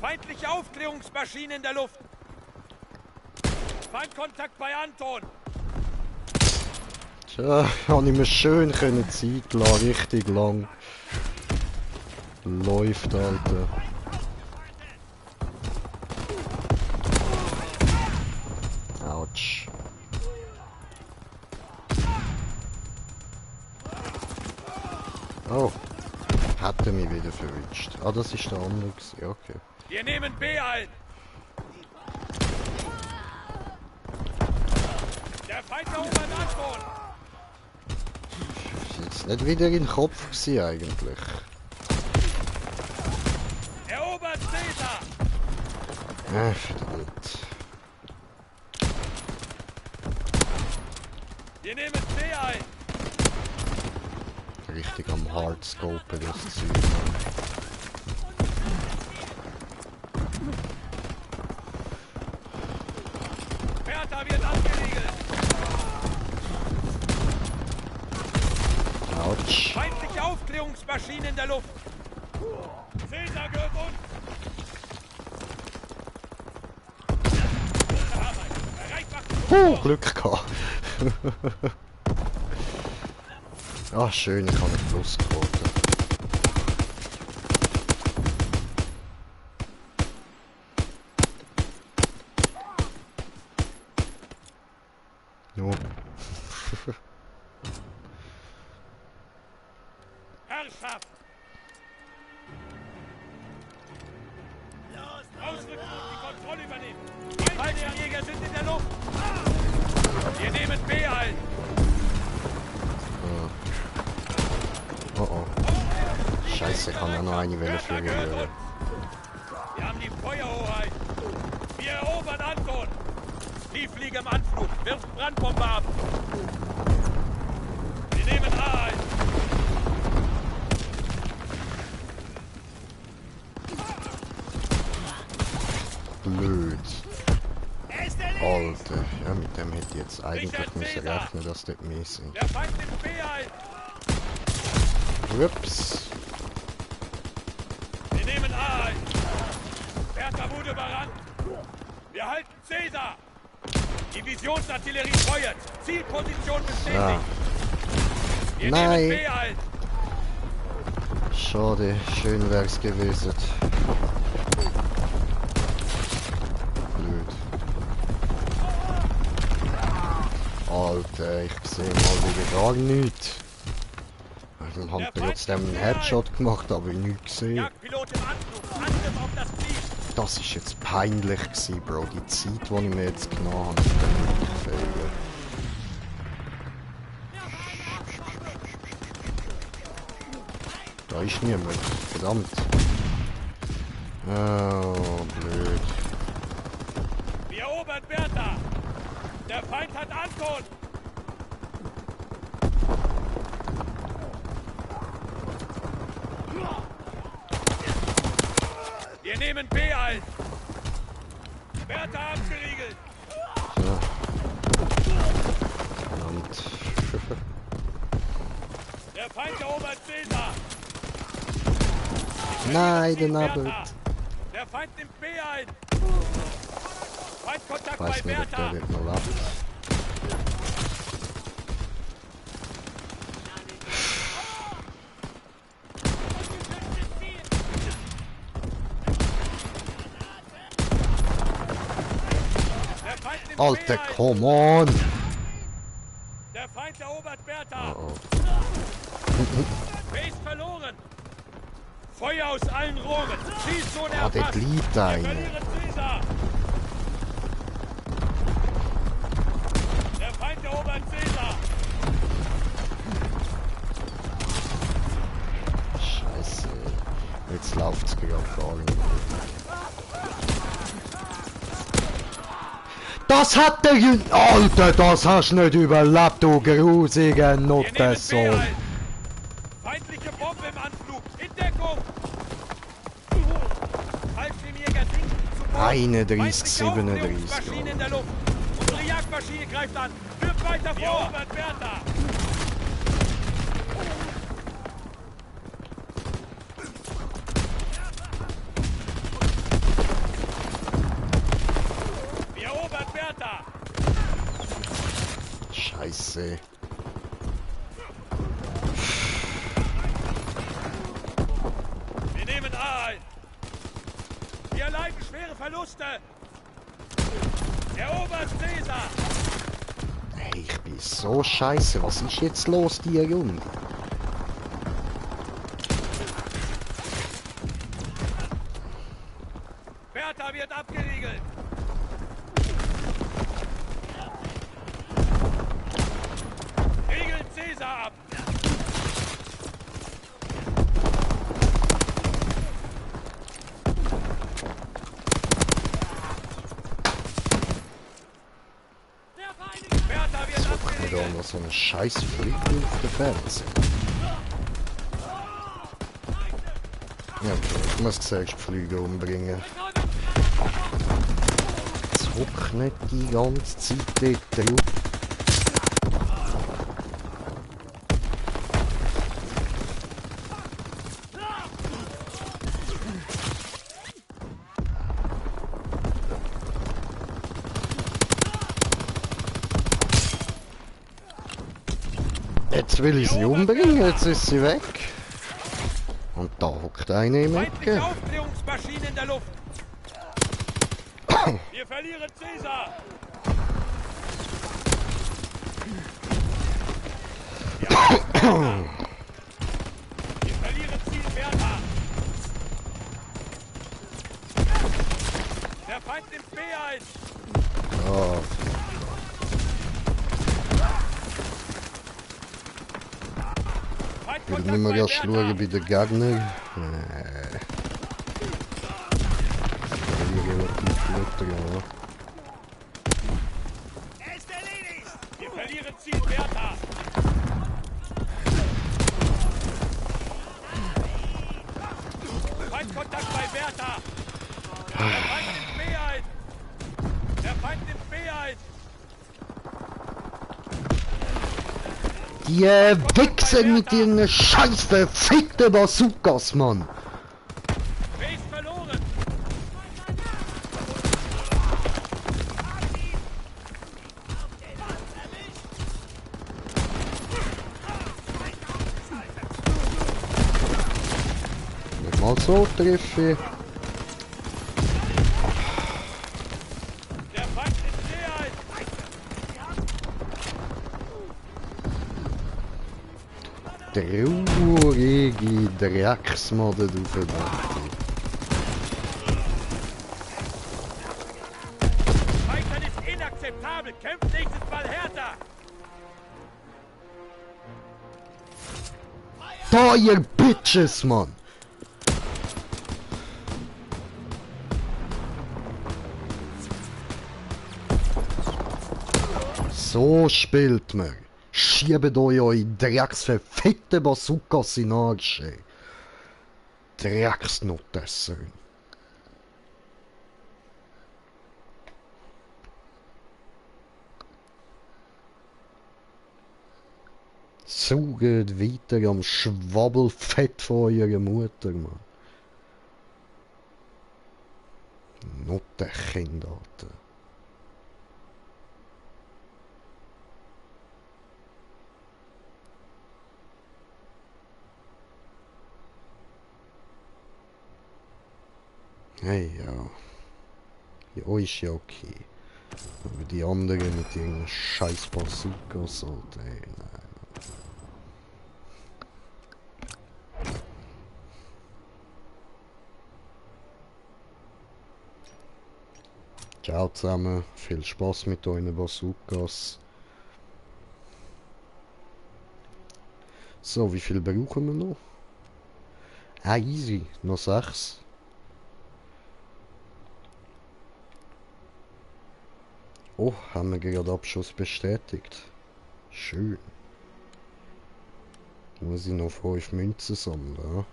Feindliche Aufklärungsmaschine in der Luft. Feindkontakt bei Anton. Tja, habe ich mir schön können Zeit lassen, richtig lang. Läuft, Alter. Autsch. Oh, hat er mich wieder verwünscht. Ah, das ist der andere gewesen. Ja, okay. Wir nehmen B ein. Der Feind erobert Anton. Ist jetzt nicht wieder in den Kopf gewesen, eigentlich. Erobert Caesar. Verdammt. Wir nehmen C ein. Richtig am Hardscope das Zeug. Bertha wird abgeriegelt. Autsch. Feindliche Aufklärungsmaschine in der Luft. Cäsar gehört uns. Gute Arbeit. Bereit machen. Glück gehabt. Ah, schön, ich habe nicht Plusquote. Jo. Herrschaft! Ausrücken und die Kontrolle übernehmen! Fallschirmjäger sind in der Luft! Wir nehmen B ein! Oh oh. Scheiße, ich kann ja noch eine Welle fliegen. Wir haben die Feuerhoheit! Wir erobern Anton! Die Fliege im Anflug! Wirft Brandbombe ab! Wir nehmen A ein! Blöd. Alter, ja, mit dem hätte ich jetzt eigentlich müssen rechnen, dass das mehr sind. Der Feind nimmt B ein! Ups. Wir nehmen A ein! Bertha wurde überrannt! Wir halten Cäsar! Divisionsartillerie feuert! Zielposition bestätigt! Ja. Wir Nein. nehmen B ein! Schade, schön wär's gewesen. Blöd. Alter, ich sehe mal wieder gar nichts. Dann hat er trotzdem einen Headshot gemacht, aber nichts gesehen. Jagdpilot im Anflug! Angriff auf das Ziel! Das ist jetzt peinlich gewesen, Bro. Die Zeit, die ich mir jetzt genommen habe, ist dann wirklich fehlen. Da ist niemand. Verdammt. Oh, blöd. Wir erobern Bertha! Der Feind hat Anton! Wir nehmen B ein! Bertha abgeriegelt! So. Verdammt. Der Feind erobert Cäsar! Nein, Ziel den Bertha. Abend. Der Feind nimmt B ein! Feindkontakt Ich bei weiß nicht, ob Bertha! der wird noch lebt. Der Feind nimmt Alter, B ein! come on! Der Feind erobert Bertha! Oh, B ist verloren! Feuer aus allen Rohren! Zielzone oh. Ah, dort erfasst! liegt Wir einer. verlieren Cäsar! Der Feind erobert Cäsar! Scheiße. Jetzt läuft's gerade gar nicht. Das hat der Jün... Alter, das hast du nicht überlebt, du grusiger Wir nehmen B Nuttersohn. ein! Feindliche Bombe im Anflug! In Deckung! Fallschirmjäger sinken zu Boden! 31, Feindliche 37. Aufklärungsmaschine in der Luft! Unsere Jagdmaschine greift an! Führt weiter vor! Robert Bertha! Wir erobern Bertha! Scheiße. Wir nehmen A ein! Wir erleiden schwere Verluste! Erobert Cäsar! Hey, ich bin so scheiße. Was ist jetzt los, die Junge? Bertha wird abgeriegelt! Riegeln Cäsar ab! Bertha wird Nicht abgeriegelt! anders So eine scheiß Fliege auf der Ferse. Ja, okay. Ich muss zuerst die Flüge umbringen. Jetzt hock nicht die ganze Zeit dort drauf. Jetzt will ich sie umbringen, jetzt ist sie weg. Und da hockt eine im Ecke. Aufklärungsmaschine in der Luft. Wir verlieren Caesar. Wir verlieren Ziel Bertha. Der Feind nimmt B ein. Oh. Ich will nicht mehr erst schauen bei den Gegnern. Relativ gut, ja. Er ist erledigt. Wir verlieren Ziel Bertha. Feindkontakt bei Bertha. Der Feind nimmt B ein. Der Feind nimmt B ein. Die Wichsen mit ihren scheiß verfickten Bazookas, Mann! B ist verloren. Nicht mal so treffe. Der Feind nimmt B ein. Traurige Drecksmodde du verdammt. Scheitern ist inakzeptabel. Kämpft nächstes Mal härter. Da ihr Bitches, Mann! So spielt man. Schiebt euch eure drecksverfickte Bazookas in den Arsch, ey. Drecksnotesser. Saugt weiter am Schwabbelfett von eurer Mutter, Mann. Nottenkind, Alter. Hey, ja. Ja, ist ja okay. Aber die anderen mit ihren scheiß Bazookas, Alter, ey, nein. Ciao zusammen, viel Spaß mit euren Bazookas. So, wie viel brauchen wir noch? Ah, easy, noch 6. Oh, haben wir gerade Abschuss bestätigt. Schön. Muss ich noch 5 Münzen sammeln, ja?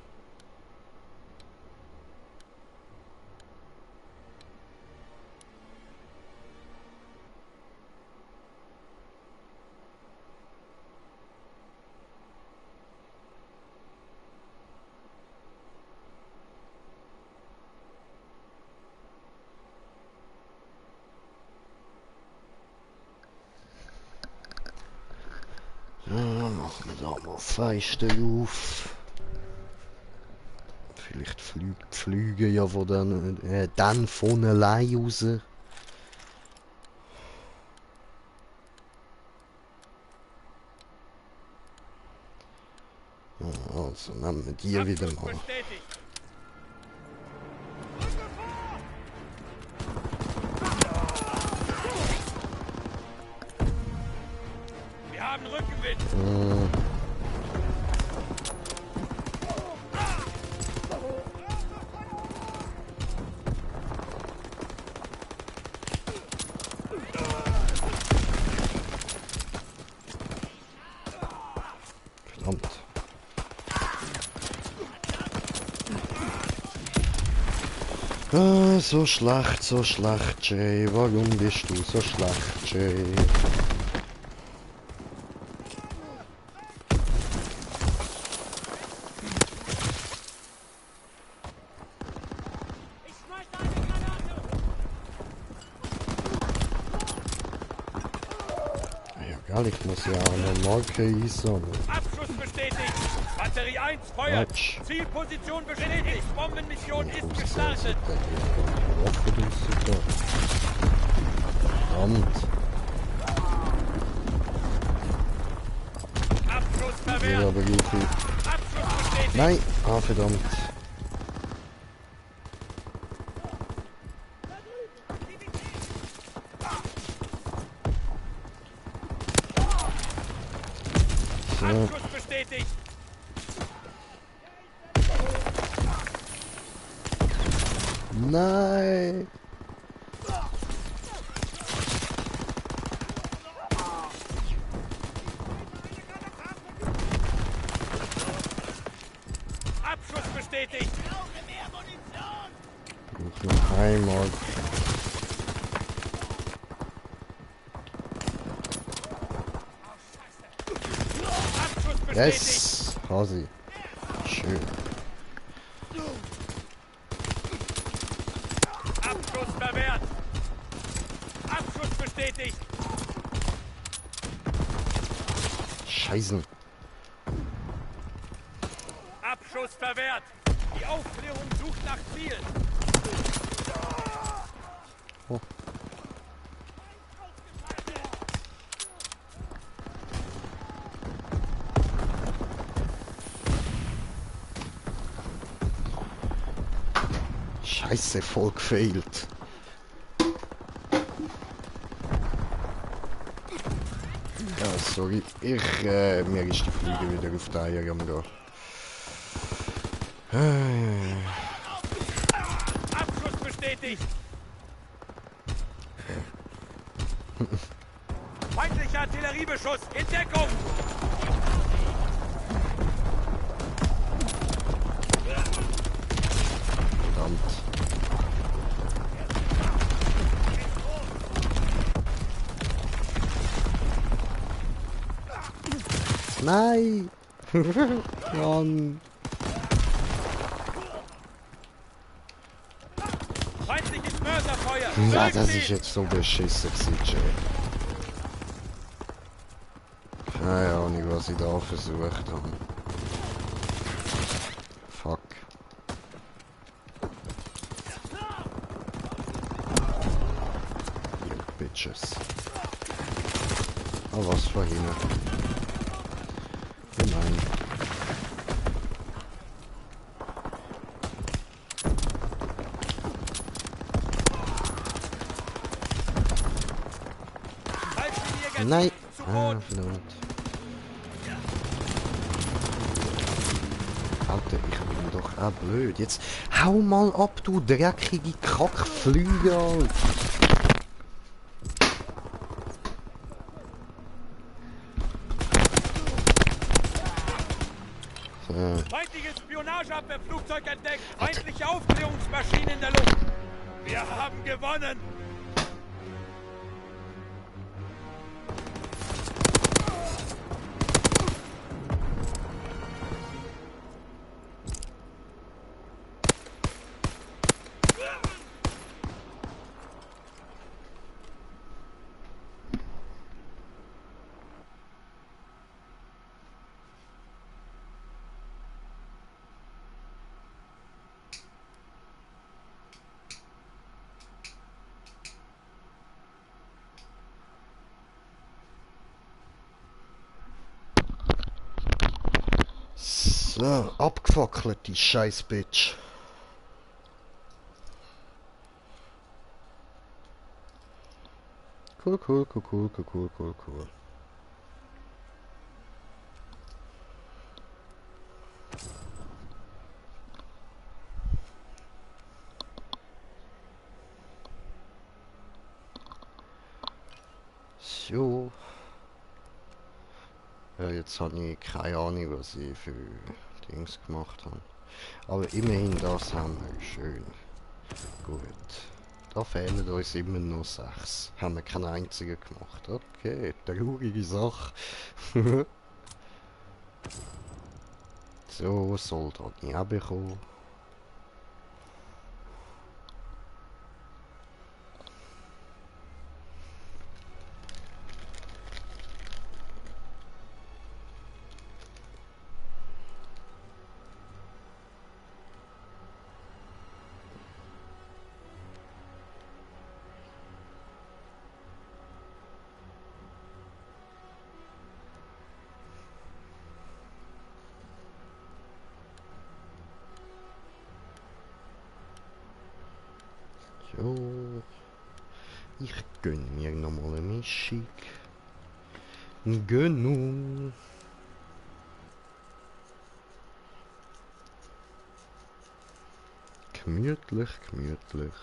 Machen wir da mal Fenster auf. Vielleicht fliegt die Flüge ja von dann von allein raus. Also nehmen wir die wieder mal. Wir haben Rückenwind. Verdammt. Ah, so schlecht, Jay. Warum bist du so schlecht, Jay? Ja, geil, ich muss ja auch eine Marke einsammeln. Abschuss bestätigt. Batterie 1 feuert. Quatsch. Zielposition bestätigt. Bombenmission ist Verdammt. gestartet. Abschuss Ja, verwehrt. aber wie viel? Abschuss bestätigt. Nein! Ah, verdammt. So, Abschuss bestätigt. nein! Abschuss bestätigt. Noch einmal. Abschuss bestätigt. Yes! Hasi. Schön. Abschuss verwehrt. Abschuss bestätigt. Scheißen. Abschuss verwehrt. Die Aufklärung sucht nach Ziel. Oh. Scheiße, voll gefailt. Ja, sorry. Mir ist die Fliege wieder auf die Eier am gehen. Abschuss bestätigt. Feindlicher Artilleriebeschuss in Deckung. Verdammt. Nein! Mann! Feindliches Mörserfeuer. Ja, das Zurückziehen. ist jetzt so beschissen gewesen, Jay. Keine Ahnung, was ich da versucht habe. Fuck. You bitches. Oh, was für hinten. Gemein. Fallschirmjäger Nein! zu Ah, Boden. verdammt. Alter, ich bin doch auch blöd. Jetzt hau mal ab, du dreckige Kackflüge, Alter. So. Feindliches Spionageabwehrflugzeug entdeckt. Feindliche Aufklärungsmaschine in der Luft. Wir haben gewonnen. So, abgefackelt, die scheiß Bitch. Cool. So. Jetzt habe ich keine Ahnung, was ich für Dings gemacht habe. Aber immerhin, das haben wir. Schön. Gut. Da fehlen uns immer noch 6. Haben wir keinen einzigen gemacht. Okay, traurige Sache. So, Soldat nicht auch bekommen. So. Ich gönn mir nochmal eine Mischung. Gönnung. Gemütlich, gemütlich.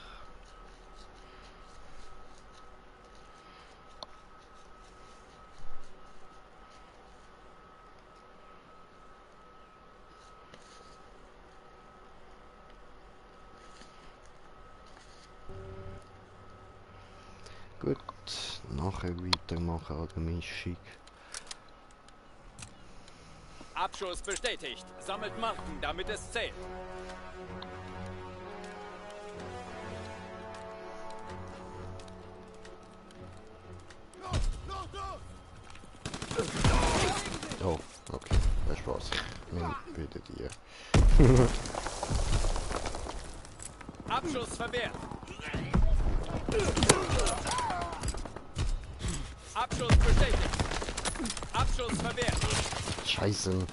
Gut, nachher weitermachen an der Mischung. Abschuss bestätigt. Sammelt Marken, damit es zählt. Oh, okay, das war's. Bitte dir. Abschuss verwehrt. Abschuss bestätigt. Abschuss verwehrt. Scheiße.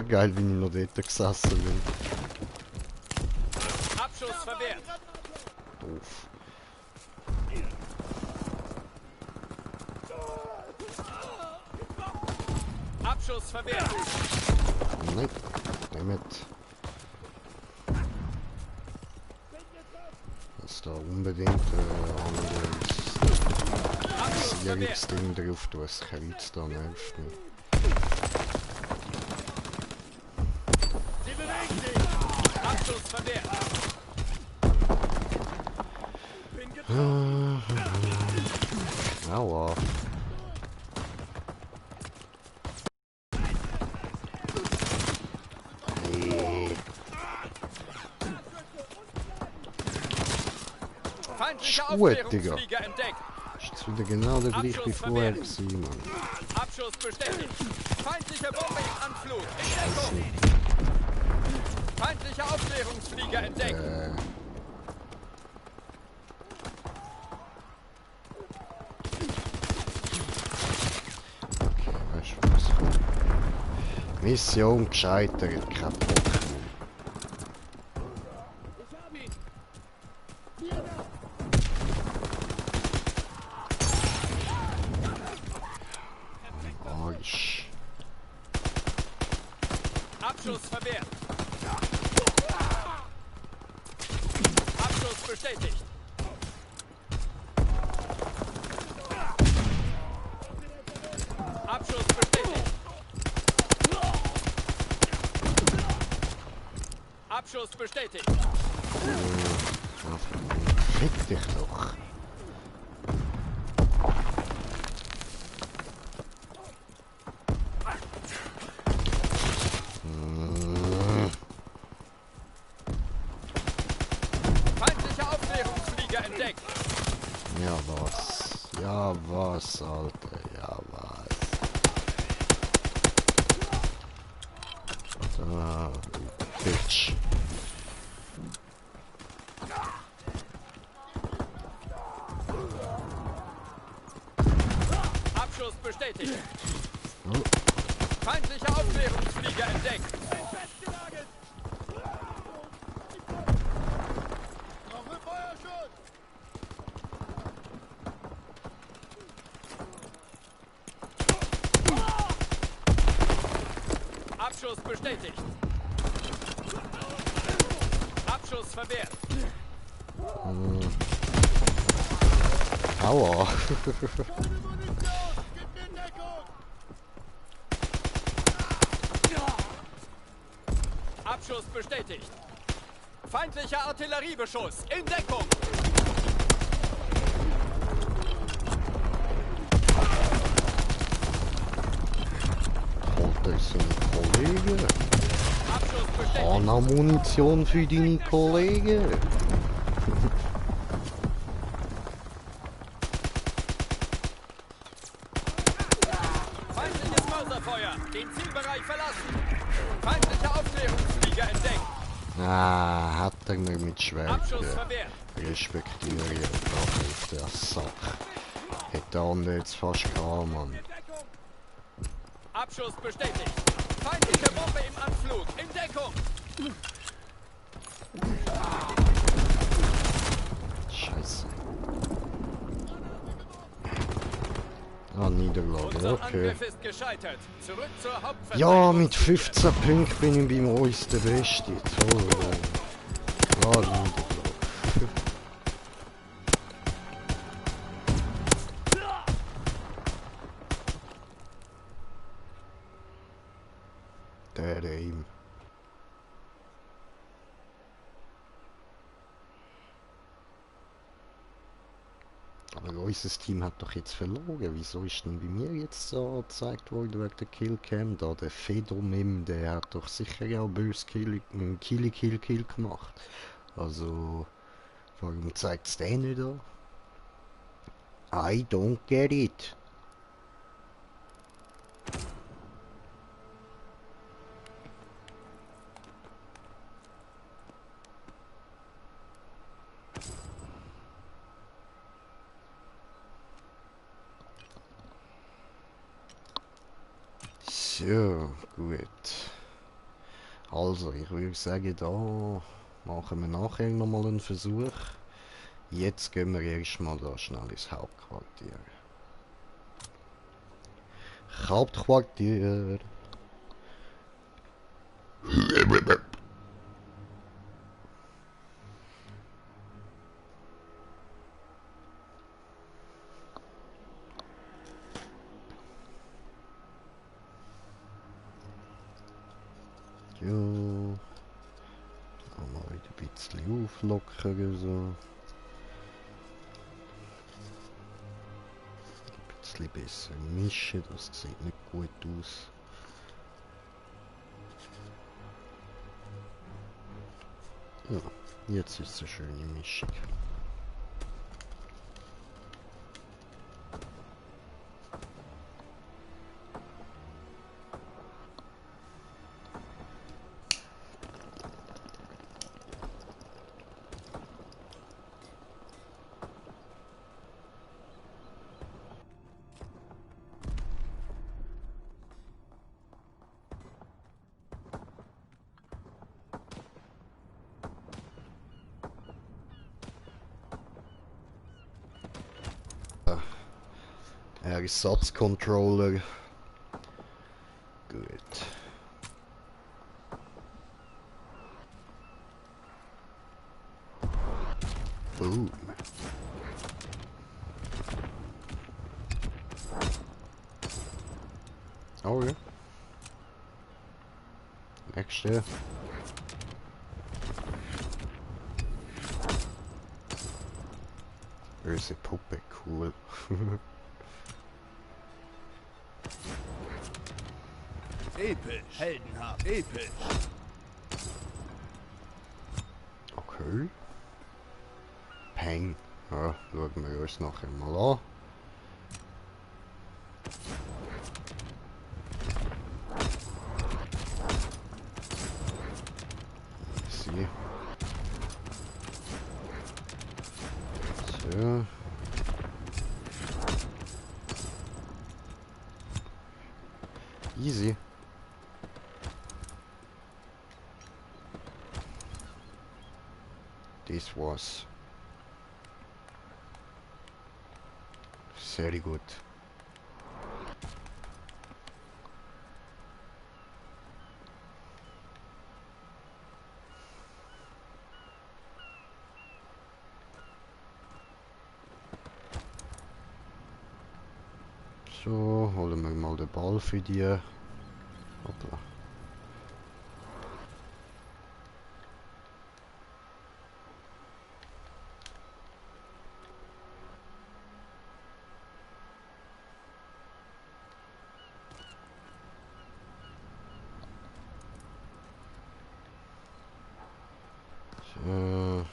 Geil, wie ich noch dort gesessen bin. Abschuss verwehrt. Doof. Abschuss verwehrt. Nein, damit. Dass da unbedingt anderes Sicherungsding drauf tun, das Kreuz da nervt mich. Sie bewegen sich. Abschuss verwehrt. Bin getroffen. Aua. Feindliche Gut, Aufklärungsflieger entdeckt. Ist jetzt wieder genau der gleiche wie vorher gewesen, Mann. Abschuss bestätigt. Feindliche Bombe im Anflug. In Deckung. Feindliche Aufklärungsflieger entdeckt. Okay, weißt du was? Mission gescheitert, kein Bock. Arsch. Abschuss verwehrt. Abschuss bestätigt. Abschuss bestätigt. Abschuss bestätigt. Fick dich doch. Feindliche Aufklärungsflieger entdeckt. Ja was? Ja was, Alter? Ja was? Da, du Bitch. Abschuss bestätigt. Oh. Feindliche Aufklärungsflieger entdeckt. Abschuss bestätigt. Abschuss verwehrt. Aua. Abschuss bestätigt. Feindlicher Artilleriebeschuss. In Deckung. Holt euch so einen Kollegen. Abschuss bestätigt. Munition für deine Kollegen. Feindliches Mörserfeuer. Den Zielbereich verlassen. Feindlicher Aufklärungsflieger entdeckt. Ah, hat er mir mit Schwert Abschuss verwehrt. respektiere ich auf der Sache. Hätte der andere jetzt fast gehabt, Mann. Abschuss bestätigt. Feindliche Bombe im Anflug. In Deckung. Scheiße. Ah, Niederlage, Unser okay. Angriff ist gescheitert. Zurück zur Hauptverteidigung. Ja, mit 15 Punkten bin ich bei uns der Beste. Toll. Ja, Niederlage. Der Aim. Aber unser Team hat doch jetzt verloren. Wieso ist denn bei mir jetzt so gezeigt worden wegen der Killcam? Da der Fedomim, der hat doch sicher auch böse Kill gemacht. Also, warum zeigt es den nicht an? I don't get it. So, gut. Also, ich würde sagen, da machen wir nachher nochmal einen Versuch. Jetzt gehen wir erstmal da schnell ins Hauptquartier. Hauptquartier. Ja. Mal wieder ein bisschen auflockern so. Ein bisschen besser mischen, das sieht nicht gut aus. Ja, jetzt ist es eine schöne Mischung. Ersatzcontroller. Gut. Boom. Oh ja. Nächste. Böse Puppe, cool. Episch. Heldenhaft. Episch. Okay. Peng. Ja, schauen wir uns nachher mal an. Sie. So. Easy. Das war's. Sehr gut. So, holen wir mal den Ball für die. Hoppla. Äh.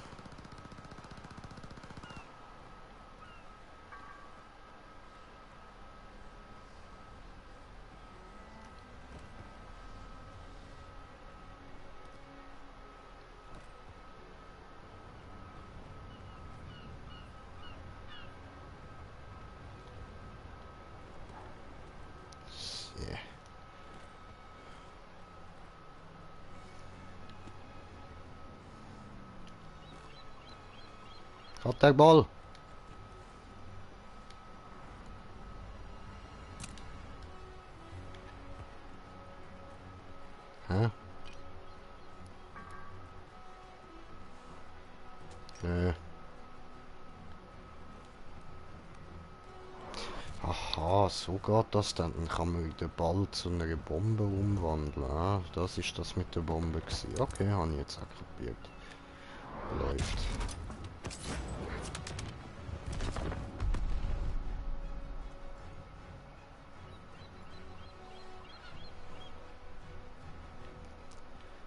Yeah. Hat der Ball? Hä? Aha, so geht das dann. Dann kann man den Ball zu einer Bombe umwandeln. Ah, das ist das mit der Bombe gewesen. Okay, habe ich jetzt auch kapiert. Läuft.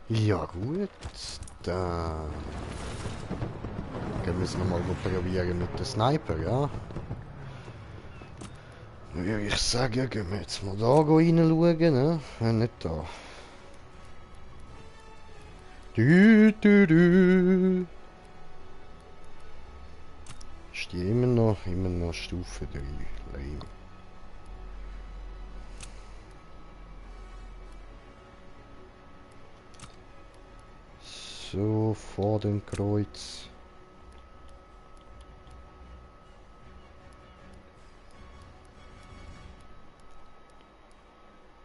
Ja gut, dann gehen wir es nochmal probieren mit dem Sniper, ja? Dann würde ich sagen, gehen wir jetzt mal da reinschauen, ne? Nicht da. Du. Ist die immer noch Stufe 3. Lame. So, vor dem Kreuz.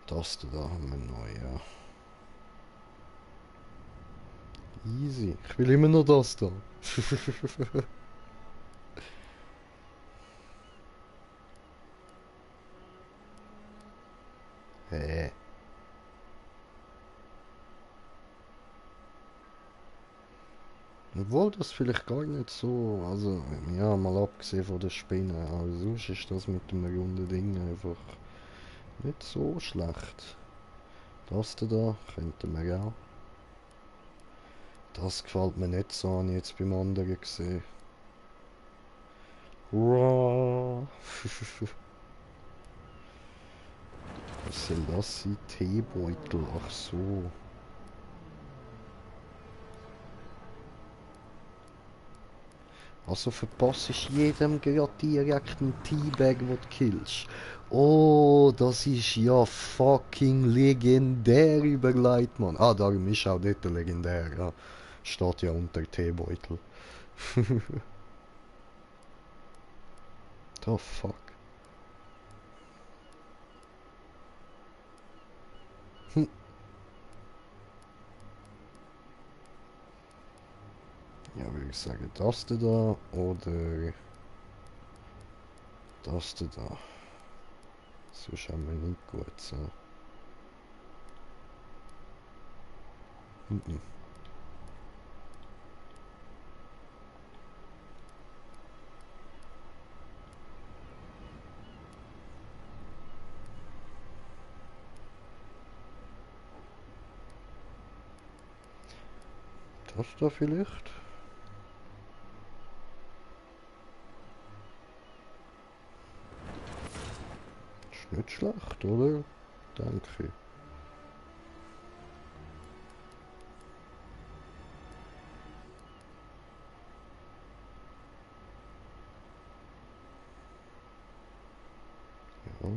Das da haben wir noch, ja. Easy. Ich will immer noch das da. Hä? Obwohl das vielleicht gar nicht so, also ja, mal abgesehen von der Spinne, aber sonst ist das mit dem runden Ding einfach nicht so schlecht. Das da könnten wir auch. Das gefällt mir nicht so, habe ich jetzt beim anderen gesehen. Hurra! Was soll das sein? Teebeutel, ach so. Also verpasst ich jedem gerade direkt einen Teabag, den du killst. Oh, das ist ja fucking legendär überlegt, Mann. Ah, darum ist auch dort legendär, ja. Steht ja unter Teebeutel. The fuck? Hm. Ja, würde ich sagen, das da oder das da. Sonst haben wir nicht gut so. Mhm. Das da vielleicht? Ist nicht schlecht, oder? Danke. Ja.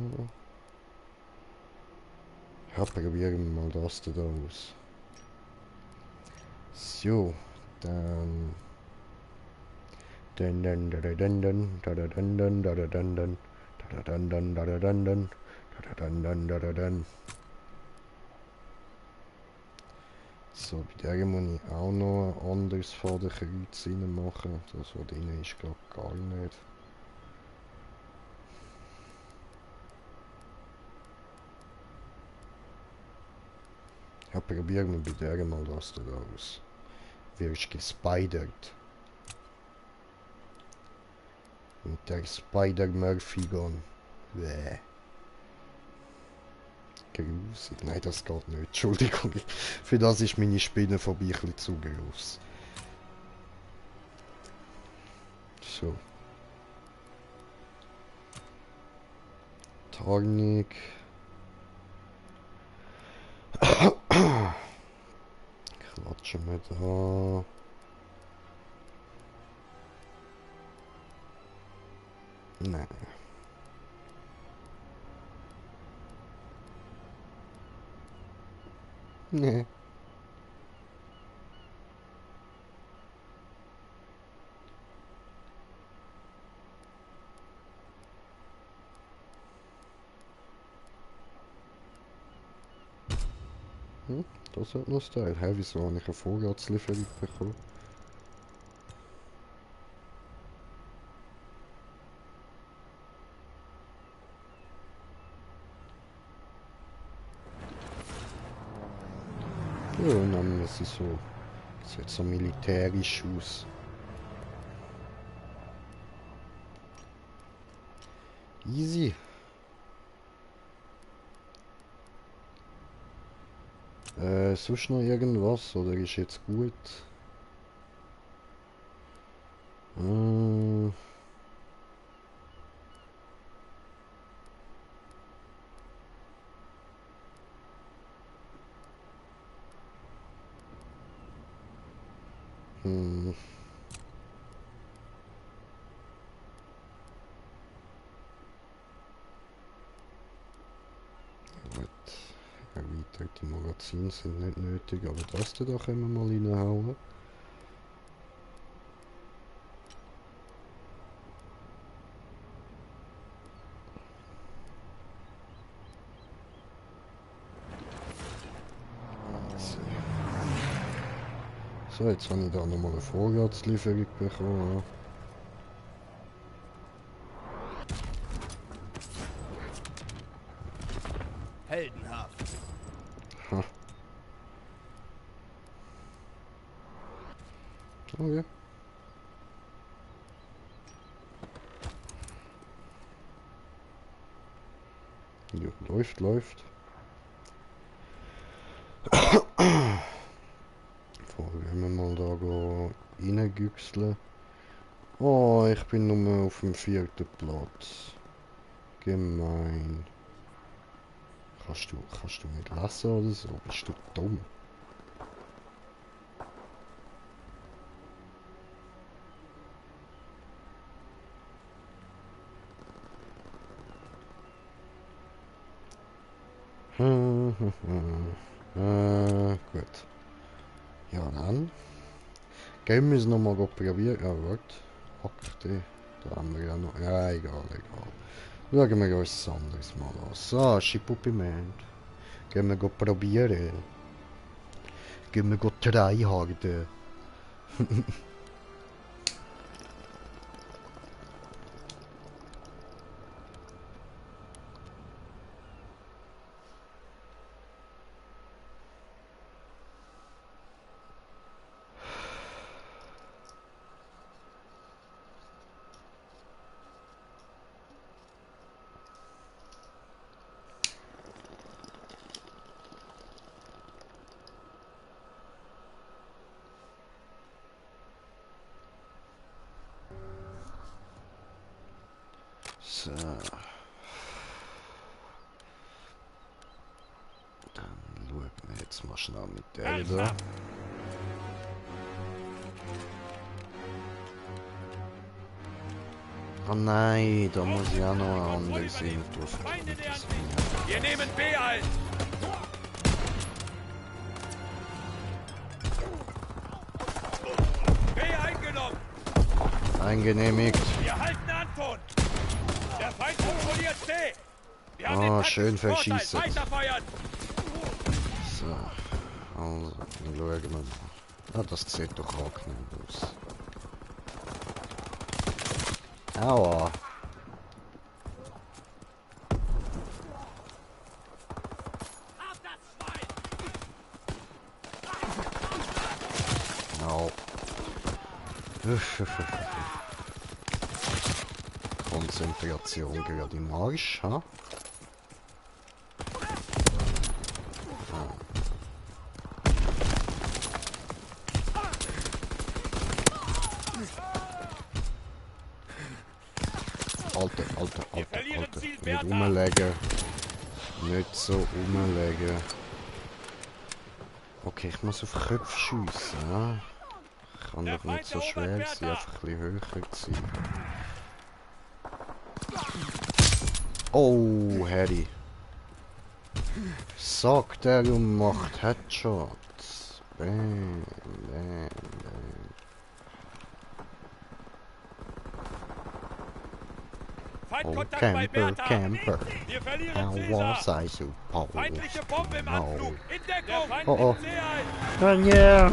Ja, probieren wir mal das da aus. So, dann. So, bei der muss ich auch noch ein anderes Vorderkreuz rein machen. Das, was drin ist, glaube ich gar nicht. Ja, probieren wir bei der mal das da aus. Wirst gespidert. Mit der Spider-Murphy-Gun. Bäh. Grusig. Nein, das geht nicht. Entschuldigung. Für das ist meine Spinnenphobie ein bisschen zu groß. So. Tarnik. Klatschen wir da. Nein. Nee. Das hat noch Style. Hä, wieso habe ich eine Vorratslieferung bekommen? Ja, nehmen wir sie so. Sieht so militärisch aus. Easy. Sonst noch irgendwas? Oder ist jetzt gut? Erweiterte Magazine sind nicht nötig, aber das da können wir mal reinhauen. So, jetzt habe ich da nochmal eine Vorratslieferung bekommen. Heldenhaft. Ha. Okay. Ja, läuft. Gehen wir mal da reingüchseln. Oh, ich bin nur auf dem 4. Platz. Gemein. Kannst du nicht lesen oder so? Bist du dumm? Gut. Ja, dann. Gehen wir es nochmal probieren. Ja, gut. Akte. Da haben wir ja noch. Ja, egal. Schauen wir uns das anderes mal an. So, Schipupiment. Gehen wir probieren. Gehen wir tryharden. So. Dann schauen wir jetzt mal schnell mit der da. Oh nein, da muss ich auch noch ein anderes Info finden. Wir nehmen B ein! B eingenommen! Eingenehmigt. Wir halten Anton! Der Feind kontrolliert C! Wir haben den schön Vorteil. verschießen. Weiterfeuern! So, also, dann schauen wir mal. Ah, das sieht doch angenehm aus. Aua. Au. Konzentration gerade im Arsch, ha? Alter. Nicht rumlegen. Nicht so rumlegen. Okay, ich muss auf Köpfe schiessen, ja? Kann doch nicht so schwer sein, einfach ein bisschen höher sein. Oh, Harry. Sagt er und macht Headshots. Bam, bam, bam. Oh, Camper. How was I supposed Feindliche Bombe im to Anflug. know? In Deckung. Oh. Seeheim. Ja.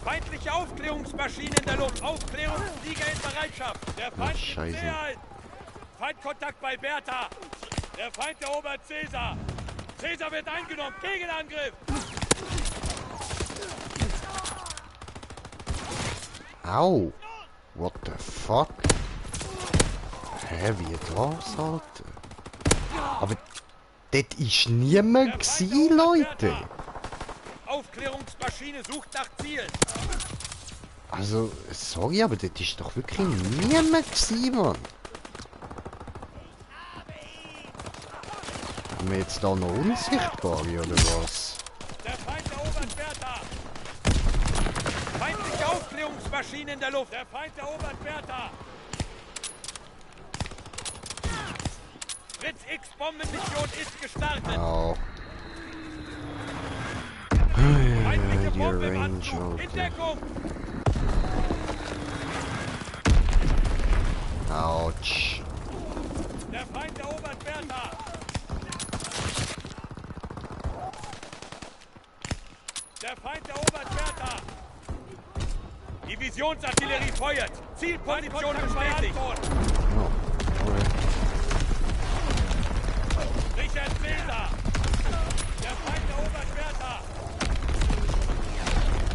Feindliche Aufklärungsmaschine in der Luft. Aufklärungsflieger in Bereitschaft. Der Feind nimmt Scheiße. Seeheim. Feindkontakt bei Bertha. Der Feind erobert Caesar. Caesar wird eingenommen. Gegenangriff. Au. What the fuck? Hä, wie das, Alter? Aber dort war niemand gsi, Leute. Aufklärungsmaschine sucht nach Zielen. Also, sorry, aber dort ist doch wirklich niemand gsi, Mann. Haben wir jetzt da noch Unsichtbare, oder was? Der Feind erobert Bertha. Feindliche Aufklärungsmaschine in der Luft. Der Feind erobert Bertha. Fritz X-Bombenmission ist gestartet. Au. Feindliche Die Bombe im Range, Anflug. In Alter. Deckung. Autsch. Der Feind erobert Bertha. Der Feind erobert Bertha. Divisionsartillerie feuert. Zielposition bestätigt. Oh, okay. Richard Caesar. Der Feind erobert Bertha.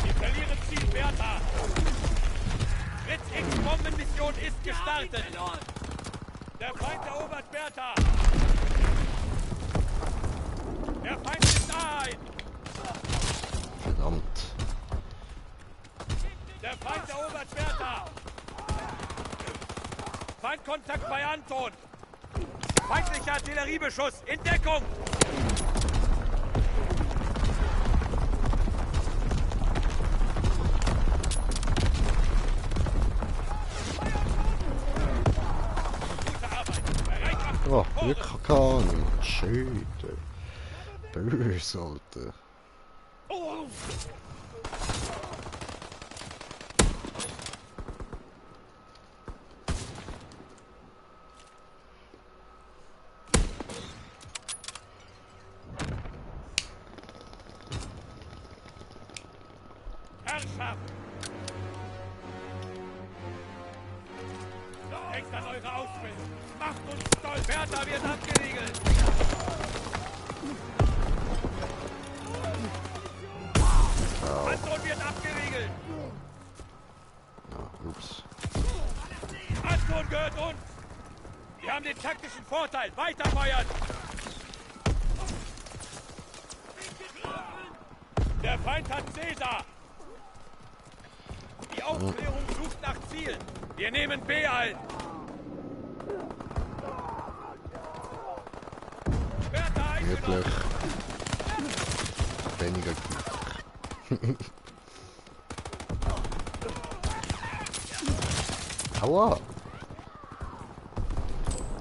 Wir verlieren Ziel Bertha. Fritz X-Bombenmission ist gestartet. Der Feind erobert Bertha. Der Feind ist ein. Verdammt. Der Feind erobert Bertha. Feindkontakt bei Anton. Feindlicher Artilleriebeschuss in Deckung. Gute Arbeit. Bereitschaft. Oh, wirklich gar nicht. Schön. Böse, Alter. Herrschaft! Denkt an eure Ausbildung! Macht uns stolz! Bertha wird abgeriegelt! Anton wird abgeriegelt! Ah, ups. Anton gehört uns! Wir haben den taktischen Vorteil! Weiterfeuern! Der Feind hat Caesar! Die Aufklärung sucht nach Zielen. Wir nehmen B ein. Bertha eingenommen. Wirklich. Weniger glücklich. Aua!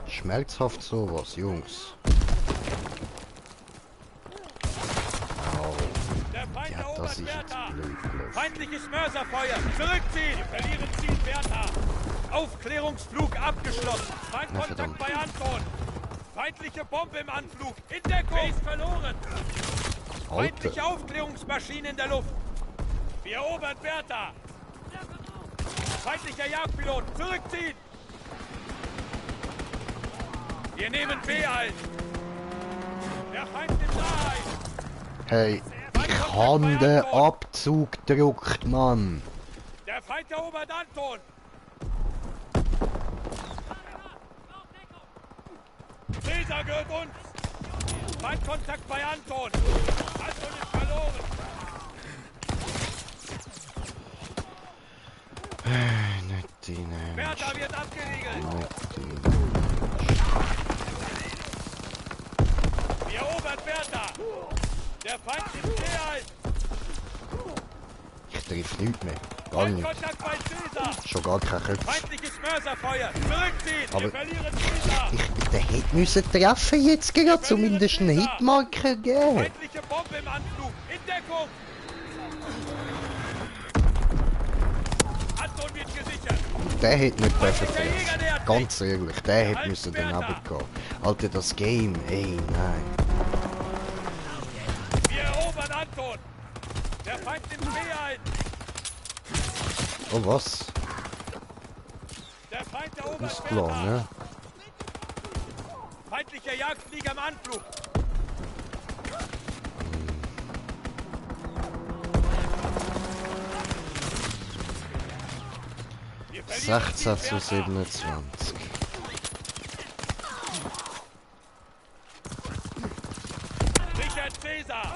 Schmerzhaft sowas, Jungs. Au. Der Feind Ja, das erobert ist jetzt Bertha. blöd gelaufen. Feindliches Mörserfeuer. Zurückziehen. Wir verlieren Ziel Bertha. Aufklärungsflug abgeschlossen. Feindkontakt verdammt. bei Anton. Feindliche Bombe im Anflug. In Deckung. Base verloren. Feindliche Alter. Aufklärungsmaschine in der Luft. Wir erobern Bertha. Feindlicher Jagdpilot. Zurückziehen. Wir nehmen B ein. Der Feind nimmt A ein. Hey, ich habe den Abzug gedrückt, Mann. Der Feind erobert Anton. Caesar gehört uns. Feindkontakt bei Anton. Anton ist verloren. Nicht die Bertha wird abgeriegelt. Nicht Der Feind nimmt Sicherheit. Ich treffe nichts mehr. Gar nicht. Kontakt bei Caesar. Schon gar kein Köpfe. Feindliches Mörserfeuer. Zurückziehen. Aber Wir verlieren Caesar. Der hätte müssen treffen jetzt gerade, zumindest einen Hitmarker geben. Feindliche Bombe im Anflug. In Deckung. Anton wird gesichert. Der hätte nicht treffen treffen. Ganz ehrlich, der hätte müssen daneben gehen. Alter, das Game, ey, nein. Wir erobern Anton. Der Feind nimmt B ein. Oh, was? Der Feind erobert Ist klar, Bertha. ne? Feindlicher Jagdflieger im Anflug. Wir verlieren 16 Ziel zu Bertha. 27. Richard Caesar.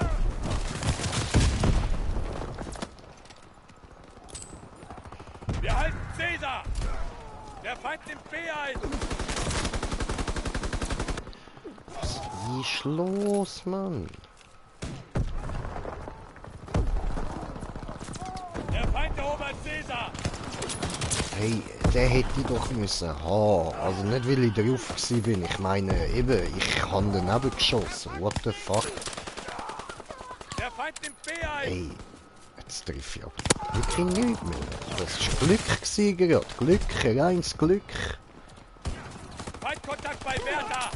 Wir halten Caesar. Der Feind nimmt B ein. Was ist los, Mann? Der Feind erobert Caesar. Hey, der hätte ich doch müssen haben. Also nicht, weil ich drauf gewesen bin. Ich meine, eben, ich habe daneben geschossen. What the fuck? Der Feind nimmt B ein. Ey, jetzt treffe ich aber wirklich nichts mehr. Das war Glück gewesen gerade. Glück, reines Glück. Feindkontakt bei Bertha.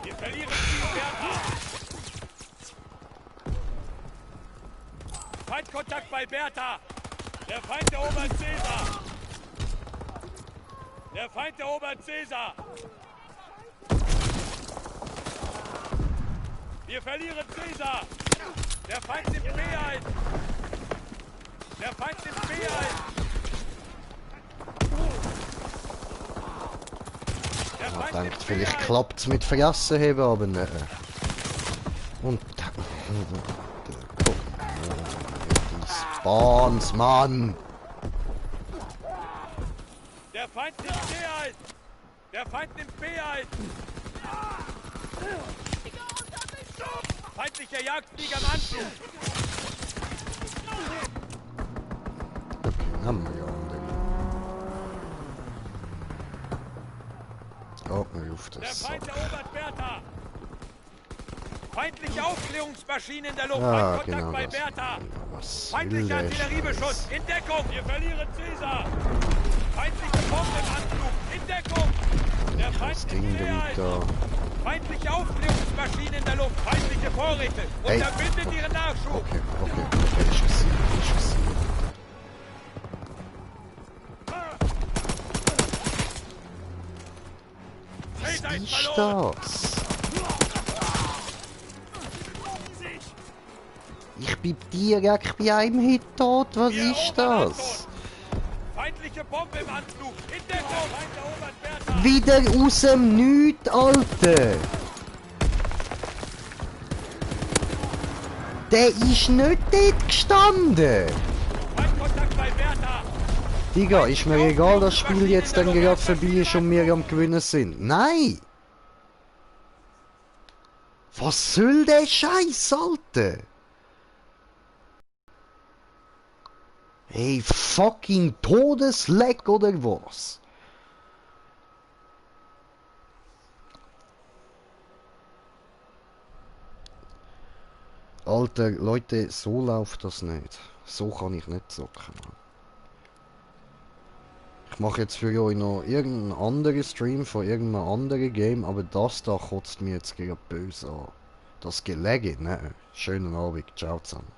Wir verlieren Ziel Bertha. Feindkontakt bei Bertha. Der Feind erobert Caesar. Der Feind erobert Caesar. Wir verlieren Caesar. Der Feind nimmt B ein. Der Feind nimmt B ein. Der Ich Feind dachte, nimmt B vielleicht ein. klappt es mit Fressen heben, aber nicht. Und die Spawns, Mann! Der Feind nimmt B ein. Der Feind nimmt B ein. Feindlicher Jagdflieger im Anflug. Haben wir ja andere. Geht mir auf Der das Feind Sack. erobert Bertha. Feindliche Aufklärungsmaschine in der Luft. Ja, Kontakt genau bei das. Bertha. Was will Feindlicher der Artilleriebeschuss. Scheiß? In Deckung. Wir verlieren Caesar. Feindliche Bombe im Anflug. In Deckung. Der Das Feind Ding nimmt B liegt ein. da. Feindliche Aufklärungsmaschine in der Luft. Feindliche Vorräte. Hey. Unterbindet ihren Nachschub. Okay, ist gesehen, ist gesehen. Caesar Was ist ist verloren. das? Ich bin direkt bei einem Hit tot, was Wir ist erobern das? Anton. Feindliche Bombe im Anflug. In Deckung. Feind erobert Bertha. Wieder aus dem Nichts, Alter! Der ist nicht dort gestanden! Feindkontakt bei Bertha. Digga, ist mir egal, das Spiel jetzt dann gerade vorbei ist und wir am Gewinnen sind. Nein! Was soll der Scheiß, Alter? Hey, fucking Todesleck oder was? Alter, Leute, so läuft das nicht. So kann ich nicht zocken. Mann. Ich mache jetzt für euch noch irgendeinen anderen Stream von irgendeinem anderen Game, aber das da kotzt mir jetzt gerade böse an. Das Gelege, ne? Schönen Abend, ciao zusammen.